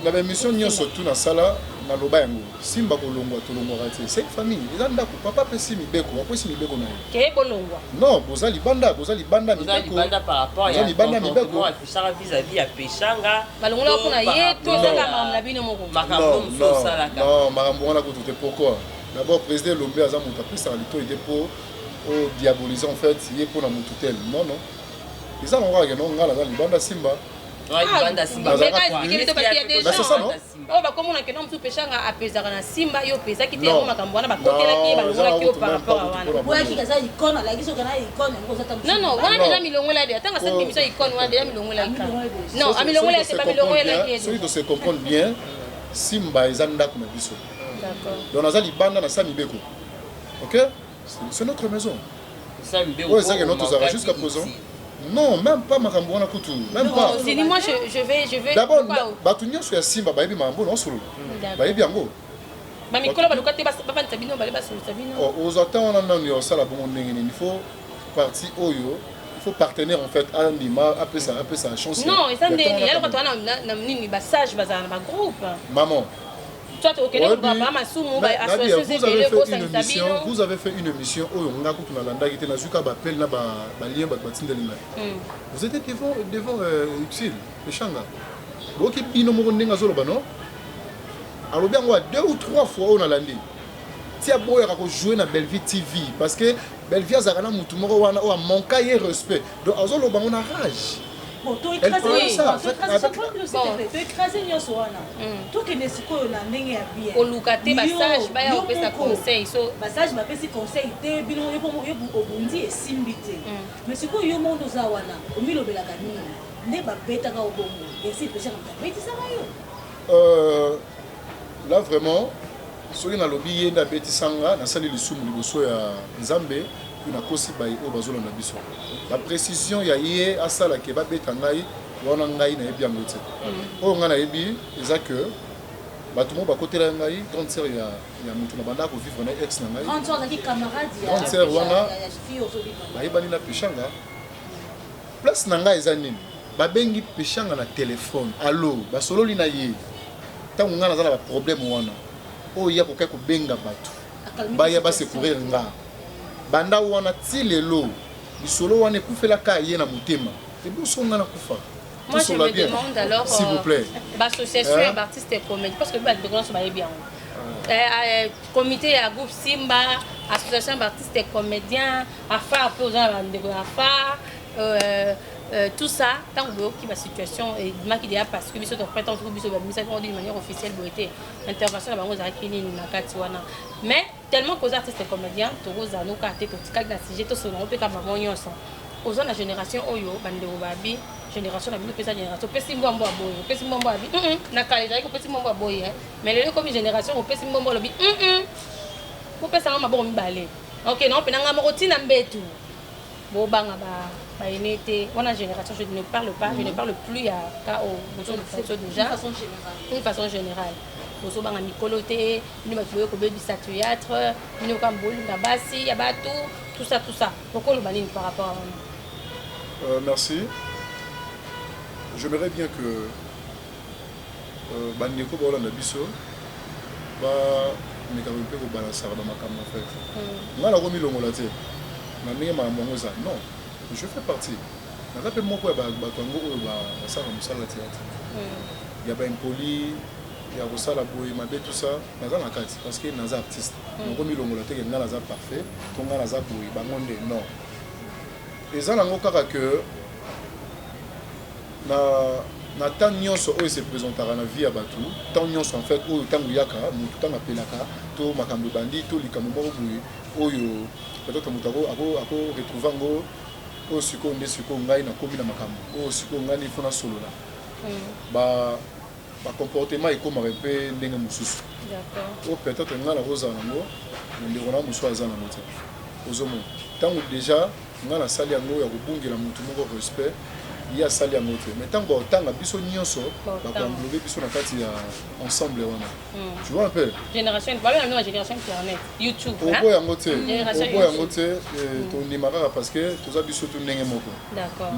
La mission n'y a surtout dans sala na loba yango. Simba kolongwa tolongwa te. C'est une famille. Ils ont ndako papa pesi mibeko, papa pesi mibeko na. Ke bolongwa. Non, bozali banda mibeko. Par rapport à comportement affichant vis-à-vis à Péchanga. Balongola kuna ye to sala mamla bino moko. Non, makambo wana ko tout pourquoi? D'abord président Lombe aza muta plus à lito et pour diaboliser en fait, il est pour la moutoutel. Non. Ils ont envoyé que non, on a la libanda Simba. Simba. Mais c'est ça non? Oh bah comme on a que non tout Péchanga a pesé na Simba yo pesa qui te on makambo na ba kokela ki balongola ki par rapport à wana. Ouais qui kaza icône la kiso kana icône ngo zata. Non, on a déjà milongola de tanga cette émission icône on a déjà milongola. Non, a milongola c'est pas milongola qui est. Celui de se comprendre bien, Simba ezanda comme biso. D'accord. Donc on a libanda na Samibeko. OK? C'est notre maison. Oui, c'est que notre Zara jusqu'à présent. Non, même pas Makambouana Koutou. Même pas. Moi, je vais. D'abord, Batunia sur Simba, Baby Mambo, non solo. Baby Ango. Aux attentes, on a ça la bonne il faut partir Oyo. Il faut partenaire en fait à Nima, après ça chance. Non, et ça, il y a le passage dans un groupe. Maman. Vous avez fait une émission où on a vous étiez devant utile Péchanga. alobi yango 2 ou 3 fois oyo nalandi tia boyaka kojouer na Belleville TV parce que Belleville azalaka na mutu moko wana oyo amanka ye respect donc azoloba ngo na rage. Bon, tu écrases ça. Tu écrases nyonso wana. Tu kende sikoyo na ndenge ya bien. Olukate passage ba ya opesa conseil so passage ba pesi conseil te bino yo pomo yo obundi esimbi te. Mais sikoyo yo mondo za wana omilobelaka nini? Ne ba betaka obongo. Esi pesa ka betisa yo. Là vraiment soki nalobi ye nda betisanga nasali lisumu liboso ya Nzambe na kosi bayi o bazolanda biso. La précision ya ye asala ke ba beta ngai wana ngai na yebi yango te. O nga na yebi eza que bato mo bakotela ngai 30 heures ya mutu na banda ko vivre na ex na ngai. 30 heures ki camarade ya. 30 heures wana bayi bani na peshanga. Place na ngai eza nini? Ba bengi peshanga na téléphone. Allo, ba sololi na ye. Tango nga nazala ba problème wana. O ya ko ko benga bato. Ba ya ba secourir nga. Banda wana ti lelo bisolo wana ekufela ka ye na motema ebosonga na kufa. Moi je me demande alors s'il vous plaît l'association d'artistes et comédiens parce que ba déclaration ba bien comité ya groupe Simba association d'artistes et comédiens affaire peu aux gens affaire tout ça tant que la situation est maquillée parce que biso to prétend que biso de manière officielle boité intervention na bango za kini na kati wana mais tellement que les artistes et comédiens toza no kate to tika na sujet to solo pe ka maman nyonso aux la génération oyo bande babi génération na bino pesa génération pesi mbombo aboye pesi mbombo abi na kale ko pesi mbombo aboye mais les comme génération pesi mbombo lobi ko pesa ngama bo mibale OK non pe na ngama rotina mbetu bo banga ba inete on a génération je ne parle plus à cas au besoin de fonction déjà d'une façon générale boso banga mikolote ni batuyo ko bebisa théâtre ni ko mboli na basi ya bato tout ça pourquoi le banine par rapport à merci. J'aimerais bien que bandeko ba olanda biso ba mekampe ko balancer ba makambo en fait ngala ko milongola te na ndenge mamongo za non je fais partie na pe moko ya bato ngo oyo ba sala musala théâtre ya ba impoli ya kosala boye mabe tout ça naza na kati parce que naza artiste moko milongola te nga naza parfait to nga naza boye bango nde non eza nango kaka que na temps nyonso oyo se présentera na vie ya bato temps nyonso en fait oyo tango yaka mutu tango apelaka to makambo bandi to likambo moko boye oyo peut-être mutu ako retrouver ngo oyo sikoyo nde sikoyo ngai nakomi na makambo oyo sikoyo ngai nifo nasolola comportement ekomaka mpe ndenge mosusu oyo peut-être ngai nakozala nango ndeko na mosusu aza nango te ozomona ntango déjà ngai nasali yango ya kobungela motu moko respect ye asali yango te mais ntango baotanga biso nyonso bakoenglobe biso na kati ya ensemble wana tu vois un peu génération internet YouTube oboya yango te tondima kaka parce que toza biso tu ndenge moko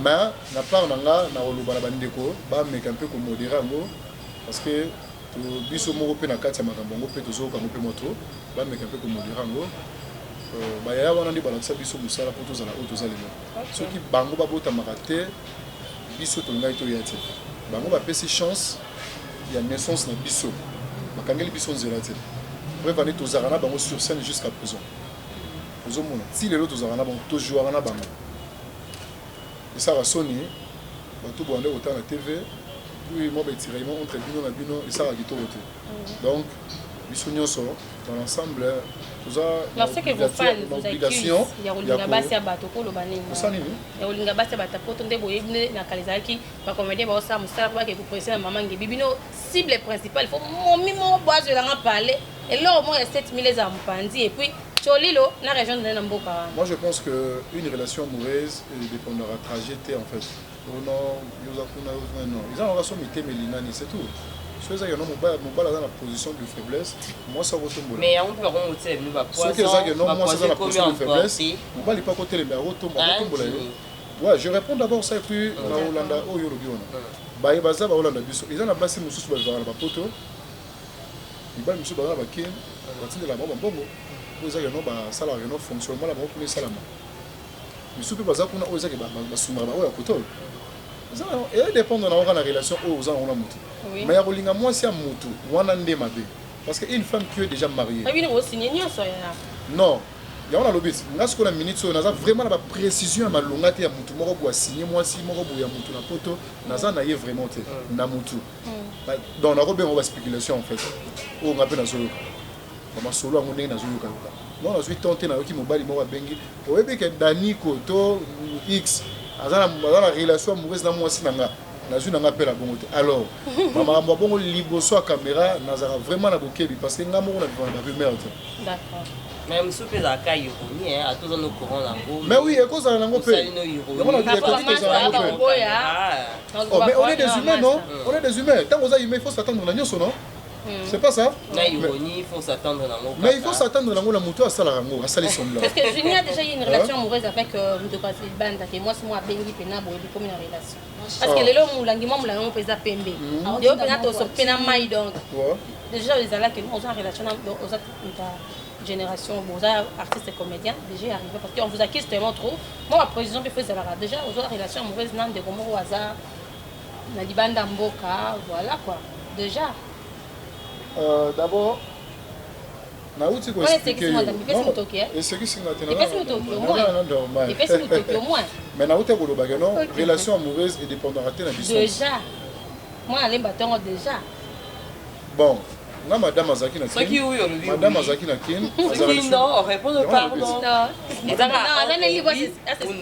mais na part na nga na koloba na bandeko bameka mpe komodere yango parce que biso moko mpe na kati ya makambo yango mpe tozoyoka yango mpe moto bameka mpe komodere yango bayaya wana nde balakisa biso mosala mpo tozala oyo toza lelo soki bango babotamaka te biso tongai toya te bango bapesi chance ya naissance na biso bakangeli biso nzela te preuve ane tozalaka na bango sur scène jusqu'à présent ozomona ti lelo tozalaka na bango tozwaka na bango esaka soni bato bwande kotala na tv puis mwa baetiraillement entre bino na bino esaka kitoko te donc biso nyonso dans l'ensemble lorsque vos fans vous accusent ya kolinga basi ya bato koloba nini ya kolinga basi ya bato poto nde boyebi na kalizaki bacomédien baosala mosala po bake kopresse na mama ngebi bino cible principale faut momi moko boazwelanga parler eloko moko ya 7000 ezala mopandi et puis tolilo na région de na mboka wana. Moi je pense que une relation amoureuse dépendra de tragédie en fait non ils ont relation mitemelingani c'est tout. Ceux qui ont une position de faiblesse, moi ça va tomber. Mais on peut remonter nous va ceux qui ont moi ça la position de faiblesse, on va pas côté les méros tomber. Ouais, je réponds d'abord ça et puis na Hollanda au Yorobiona. Ba baza ba Hollanda biso. Ils ont la base mususu ba vara ba poto. Iba mususu ba ba kin, ba tinde la ba mbongo. Oza que no ba sala no fonctionnement la ba pour salama. Mususu baza kuna oza que ba sumara ba o ya koto. Et dépend de la relation aux gens on a mutu. Mais ya kolinga mwasi ya mutu wana nde mabe Parce qu'une femme qui est déjà mariée. Non. Il y a un lobby. Nous avons minute sur vraiment la précision à malonga te ya mutu moko boa signer moi si moko boya mutu na poto naza na ye vraiment te na mutu. Donc on va spéculation en fait. On appelle na solo. Comme solo on est na solo kaluka. Moi je suis tenté na yoki mobali moko bengi. Oyebi ke Dani Koto X azana la relation amoureuse na moi si nanga. Nazu nanga pela bongo te. Alors maman mo bongo liboso a caméra nazara vraiment na bokebi parce que ngamo na vivre merde. D'accord. Même si vous avez un ironie, à tous nos courants là-haut. Mais oui, et cause à l'ango paye. Mais on est des humains, non? On est des humains. Tant que vous avez humain, il faut s'attendre à l'agneau, non? C'est pas ça? Il faut s'attendre à l'ango. Mais il faut s'attendre à l'ango, la moto à Salarango, à Salé Sombla. Parce que Junie a déjà eu une relation amoureuse avec Mutokasi Banda, et moi, c'est moi, Bengi Pena, pour comme une relation. Parce que les lots, Moulangima, Moulangima, Pesa Pembe. Et au Pena, tu as Pena Maï, donc. Déjà, les alaks, nous, on a une relation aux génération, aux artistes et comédiens, déjà arrivé parce qu'on vous accuse tellement trop. Moi, ma position, je fais déjà aux autres relations amoureuses, non, de Gomo au hasard, Nalibanda Mboka, voilà quoi. Déjà. D'abord, Naouti quoi expliquer. Et ce qui s'est au moins. Mais Naouti a non, relation amoureuse et dépendante à la déjà. Moi, allez bâton déjà. Bon. Non, Madame Azaki na kin. Madame Azaki na kin. Non, répond pardon. Non,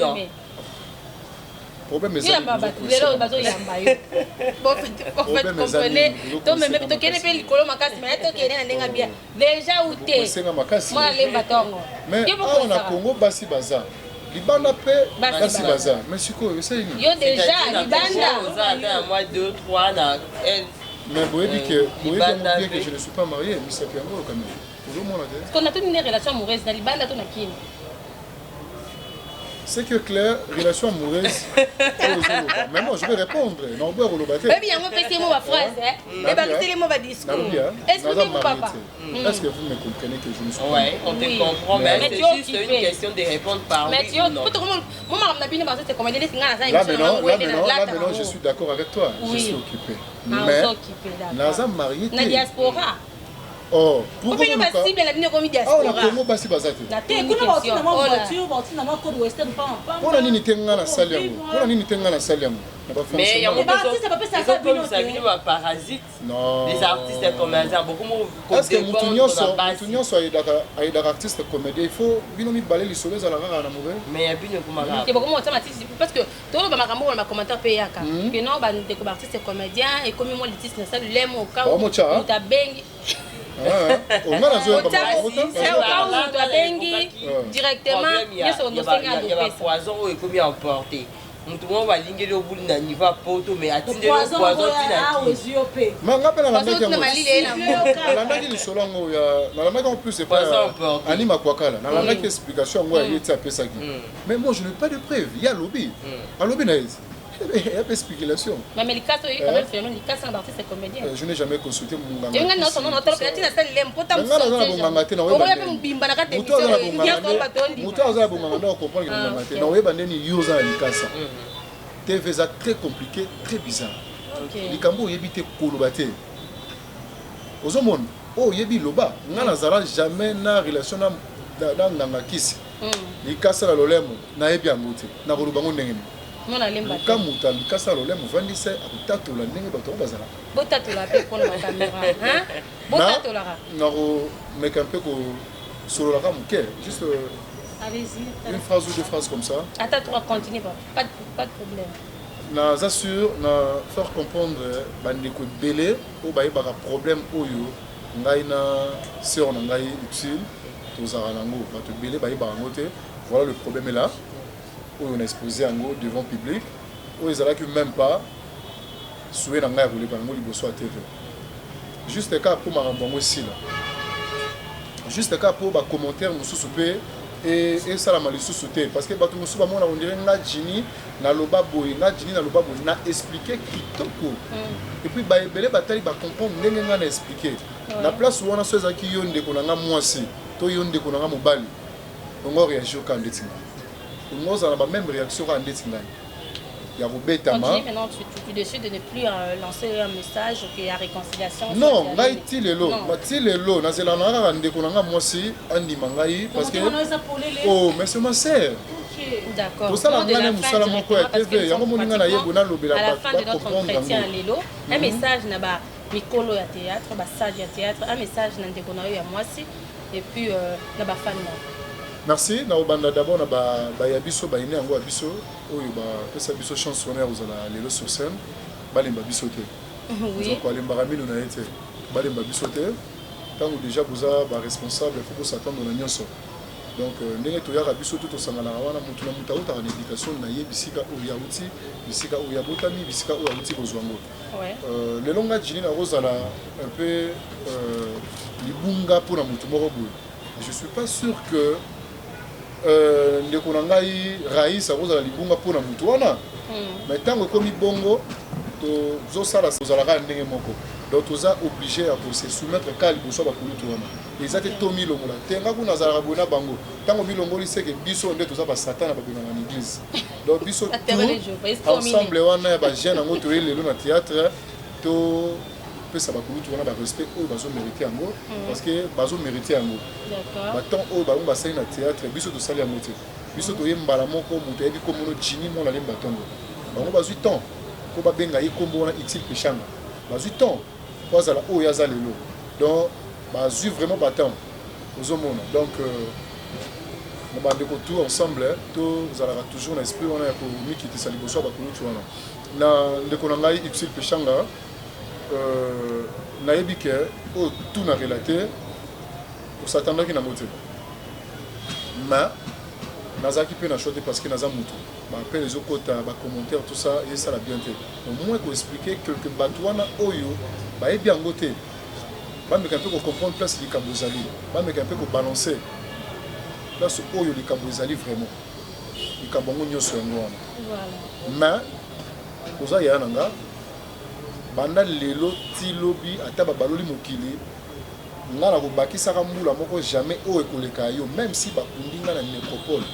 non. Problème est déjà où t'es. Moi, les bâtons. Mais on a Congo Bassi Baza. Libanda pe Bassi Baza. Mais siko, c'est une. Yo déjà, Libanda. Moi 2 3 na mais vous voyez que je ne suis pas marié, mais c'est un mot quand même. Parce qu'on a toute une relation amoureuse, dans les bandes, on a qui? C'est que clair, relation amoureuse. Mais moi, je vais répondre. Non, on va relobater. Mais bien, on peut essayer ma phrase. Mais pas les mots va discours. Expliquez-vous, papa. Est-ce que vous me comprenez que je ne suis pas marié? Oui, on te comprend, mais c'est juste une question de répondre par oui ou non. Là, maintenant, je suis d'accord avec toi. Je suis occupé. Mais, Naza marié. Na diaspora. Oh, pourquoi on a cible la bino comme diaspora? Oh, la Congo basi bazate. La te kuna ba tina ma voiture, ba tina ma code western pas. On a ni tenga na saliango. On a ni tenga na saliango. Mais il y a des artistes pas ça comme ça bino ba parasite. Non. Les artistes comédiens beaucoup moins. Est-ce que Moutounion soit aidar artiste comédien, il faut bino mi balé les soleils à la rara na mauvais. Mais ya bino kuma ra. C'est beaucoup moins parce que tout ba makambo ba commentaire payaka. Que non ba des artistes comédiens et comme moi les artistes na salle l'aime au cas où ta bengi. Directement, il y a poison et comme il a emporté. Tout le monde va linger le bout d'un niveau à poteau, mais attirer le poison qui mais moi je n'ai pas de preuve. Il y a lobby. Il y a des spéculations. Mais les cas, il y a quand même fait les cas sans artiste comédien. Je n'ai jamais consulté mon gars. C'est très compliqué, très bizarre. Les Cambo yébité kolobate. Aux hommes, oh yébi loba. N'a nazara jamais na relation dans ngangakisi. Les cas ça l'olemo na yébi angote. Na kolobango ndengeni. Quand muta likasa l'olemo vandise akutatola ndenge bato bazala. Botatola pe pour la caméra, hein? Botatola. Naro mec un peu ko solo la ramuke, juste allez-y. Une phrase ou deux phrases comme ça. Attends, tu vas continuer, pas de problème. Nous assure, nous faire comprendre que belé ou bah il y a un problème oyo, ngai na sœur ngai utile, tous à lango, bah tu belé bah il y a un côté. Voilà le problème est là. Où on a exposé en gros devant le public, où ils allaient que même pas souhaiter ngai voulait pas ngoli bosso à TV. Juste un cas pour ma rembongo aussi là. Juste un cas pour bah commentaire nous sous-souper. Et ça la mal sous-sauté parce que bato musu ba mona on dirait na jini na loba boy na jini na loba boy na expliquer kitoko et puis ba ebele batali ba comprendre ndenge nga na expliquer na place où on a ceux qui yonde ko na mwasi to yonde ko na mobali on réagir quand ndetinga on a la même réaction quand ndetinga ya kobetama. Maintenant tu décides de ne plus lancer un message qu'il y a réconciliation. Non, ngai ti lelo nazela na kaka ndeko na nga mwasi andima ngai parce que oh mais c'est ma sœur. D'accord. Tout ça la ngane musala moko ya TV yango moninga na yebo na lobela ba. À la fin de notre entretien lelo, un message na ba mikolo ya théâtre, ba sage ya théâtre, un message na ndeko na yo ya mwasi et puis na ba fan. Merci na obanda d'abord na ba ya biso ba ine yango ya biso oyo ba pesa biso chance honneur uzala lelo sur scène balemba biso te. Oui. Ko alemba ramino na été balemba biso te. Tango déjà boza ba responsable il faut que s'attendre na nyonso. Donc ndenge toyaka biso tout osangana wana mutu na mutu auta na éducation na ye bisika oyo ya uti bisika oyo ya botami bisika oyo ya uti bozwango. Ouais. Le longa jini na rozala un peu libunga pour na mutu moko boye. Je suis pas sûr que ndeko na ngai Raïs akozala libunga pour na mutu wana. Mais tango komi bongo to zosala ozalaka ndenge moko. Donc toza obligé à se soumettre à liboso ba kulutu wana. Ezate tomi longola. Tenga kuna zala bona bango. Tango bilongo liseke biso nde toza ba satana ba bina na église. Donc biso ensemble wana ya ba jeune ngo to lelo na théâtre to pesa ba kulutu wana ba respect oyo bazo mériter yango parce que bazo mériter yango. D'accord. Ba temps oyo ba ngba sali na théâtre biso to sali ya moté. Biso to yembala moko muto yebi komono jini mona lemba tongo. Bango bazui temps ko ba benga yikombo wana utile pechanga. Bazui tempskozala oyo aza lelo. Donc bazui vraiment battant aux hommes. Donc on va déco tout ensemble tout vous allez toujours l'esprit on a pour miki qui sali boso ba kulutu wana. Na ndeko na ngai utile pechanga na yebi ke o tout na relaté pour s'attendre ki na moté. Mais nazaki pe na choté parce que naza mutu. Ba pe les autres ba commentaire tout ça et ça la bien fait. Au moins pour expliquer quelques batouana oyo ba yebi yango te. Ba me un peu comprendre place li kabozali. Ba me un peu ko balancer. Place oyo li kabozali vraiment. Li kabongo nyoso yango wana. Voilà. Mais oza ya nanga banda lelo ti lobi ata babaloli mokili nga na kobakisaka mbula moko jamais oyo ekoleka yo même si bakundi nga na nécropole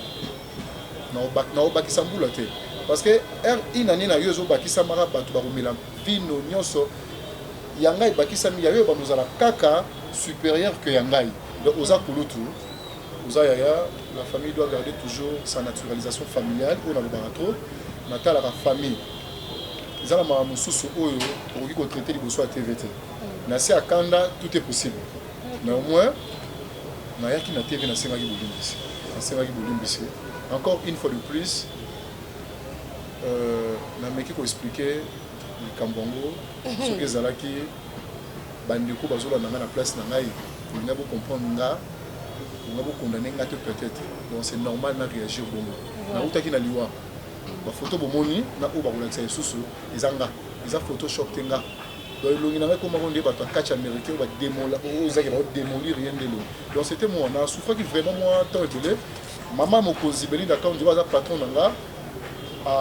na obakisa mbula te parce que inani na yo ezobakisa maka bato bakomela vino nyonso ya ngai ebakisami ya yo banozala kaka supérieur que ya ngai donc oza kulutu oza yaya la famille doit garder toujours sa naturalisation familiale oyo nalobaka trop natalaka famille ezala maka mosusu oyo okoki kotraite liboso ya tvt na se ya kanda tout est possible néanmoins nayaki na tv nasengaki bolimbisi encore une fois de plus nameki koexplike likambo yango soki ezalaki bandeko bazolanda nga na place na ngai olinga bocomprendre nga olinga bokondane nga te peut-être donc c'est normal na réagir bongo nautaki na liwa bafoto bomoni na oyo bakolakisa lisusu eza nga eza photoshop te nga donc elongi na ngai komako nde bato akatch américain oyo bademola oyo ezaki baodemolir rien de elongi donc c'était moi na souffraki vraiment moi temps ebele mama mokonzi belinda quand ndiba aza patron na nga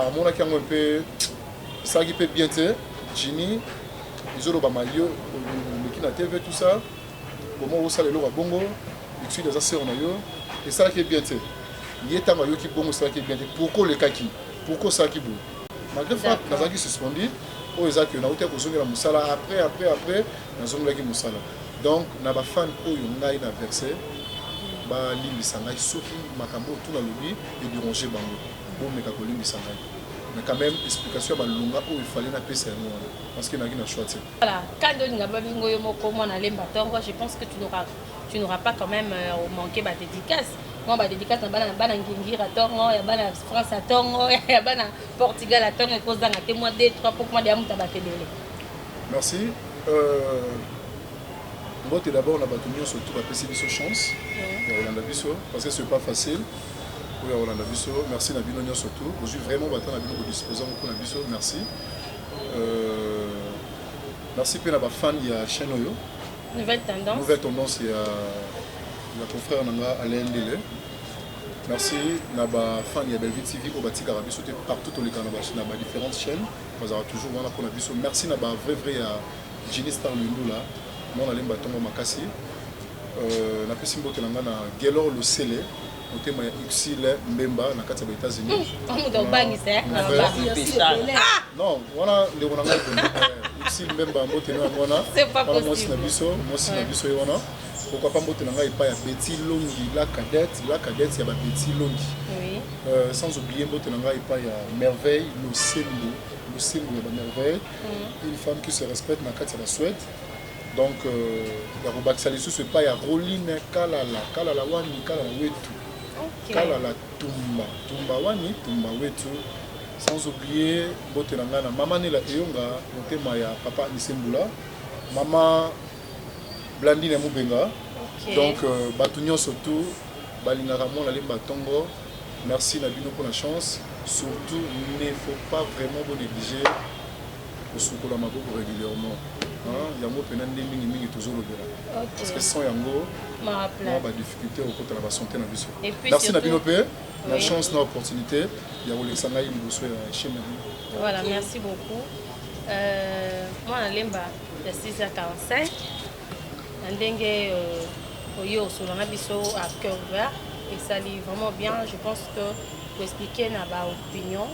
amonaki yango mpe esalaki mpe bien te jini ezoloba malio oleki na tv tout ça comment osala eloko ya bongo étude eza seur na yo esalaki bien te ye ntango ayoki bongo esalaki bien te pourquoi olekaki pourquoi osalaki boye malgré frappe nazalaki suspendi oyo ezaki nauti kozongela mosala après nazongelaki mosala donc na bafan oyo ngai na verse balimbisa ngai soki makambo otuna lobi edérange bango bomeka kolimbisa ngai mais quand même explication ya balonga oyo efale napesa yango wana parce que naki na choix te voilà quand olinga babingo yo moko mwana lemba tongo je pense que tu n'auras pas quand même manqué ba dédicace moi ba dédicace na bana ngingira tongo ya bana France à tongo ya bana Portugal à tongo cause dans te moi 2 3 pour moi de amuta batebele merci Mbote d'abord on a battu surtout à passer biso chance Rolanda biso parce que c'est pas facile oui Rolanda biso merci na bino surtout je suis vraiment battant na bino disposant pour na biso merci merci pe na ba fan ya chaîne oyo nouvelle tendance il y a confrère nanga Alain Ndele merci na ba fan ya Belleville TV au batika biso te partout au Canada na ba différentes chaînes vous aura toujours voilà pour la biso merci na ba vrai ya Jenny Star Lundula mon alemba tongo makasi na pesi mbote nanga na Gelor le Sele motema ya Uxil Mbemba na kati ya États-Unis. Non, wana ndeko na ngai Uxil Mbemba mbote na ngona. C'est pas possible. Moi na biso wana. Pourquoi pas mbote na ngai pa ya Betty Longi la cadette ya ba Betty Longi. Oui. Sans oublier mbote na ngai pa ya Merveille Lusembo ya ba Merveille. Une femme qui se respecte na kati ya la Suède. Donc ya kobakisa lisusu epai ya Roline kalala wani kalala wetu. Kalala tumba wani tumba wetu. Sans oublier mbote na ngai na mama Nela Eyonga motema ya papa Nisembula, mama Blandine Mubenga. Donc bato nyonso tout balingaka mona lemba tongo. Merci na bino pour la chance. Surtout il ne faut pas vraiment vous négliger le sukola maboko régulièrement. Yango pena nde mingi toujours le bela. Parce que sans yango on va difficulté au côté de la santé na biso. Merci na bino pe. La chance na opportunité ya kolekisanga yi liboso ya chaîne na bino. Voilà, merci beaucoup. Moi na lemba ya 6h45 ndenge oyo solana biso à cœur ouvert et ça lit vraiment bien. Je pense que pour expliquer na ba opinion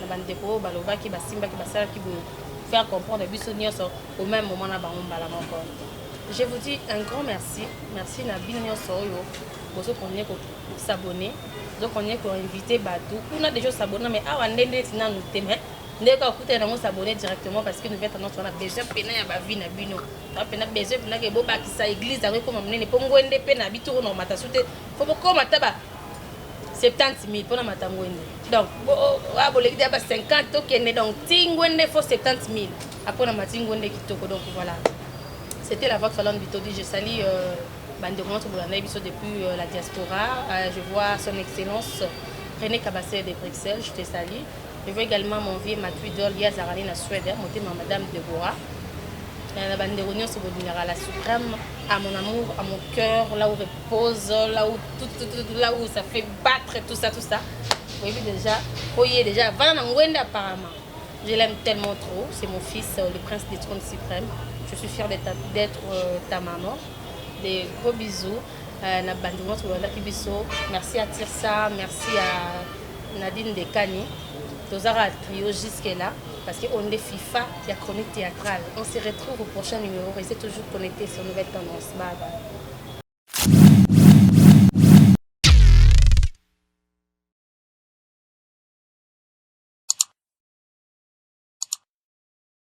na bandeko balobaki basimbaki basala ki faire comprendre biso nyonso au même moment na bango mbala moko. Je vous dis un grand merci. Merci na bino nyonso oyo bozo konye ko s'abonner, bozo konye ko inviter batou. On a déjà s'abonner mais awa ndende tina nous teme. Ndeka okuta na mo s'abonner directement parce que nous vient tendance on a besoin pena ya ba vie na bino. On pena besoin pena ke boba ki sa église avec comme menene pongo ende pena bituro na mata soute. Faut beaucoup mataba 70 000 pour la matangwende. Donc, il y a 50 tokens, donc tingwende faut 70 000. Après la matingwende qui toko. Donc voilà. C'était la voix de Falon Bitodi. Je salue Banderon depuis la diaspora. Je vois son excellence René Kabassé de Bruxelles. Je te salue. Je vois également mon vieux Mathieu Idol, Yazarani na Suède, Madame Deborah. La Banderonion sur la suprême, à mon amour, à mon cœur, là où repose, là où là où ça fait battre tout ça. Vous voyez déjà, Vanangwenda apparemment. Je l'aime tellement trop, c'est mon fils, le prince des trônes suprêmes. Je suis fière d'être ta maman. Des gros bisous. La Banderonion sur la Kibiso. Merci à Tirsa, merci à Nadine Dekani. Tozara trio jusqu'à là. Parce qu'on est FIFA, il y a chronique théâtrale. On se retrouve au prochain numéro. Restez toujours connectés sur Nouvelle Tendance. Bye bye.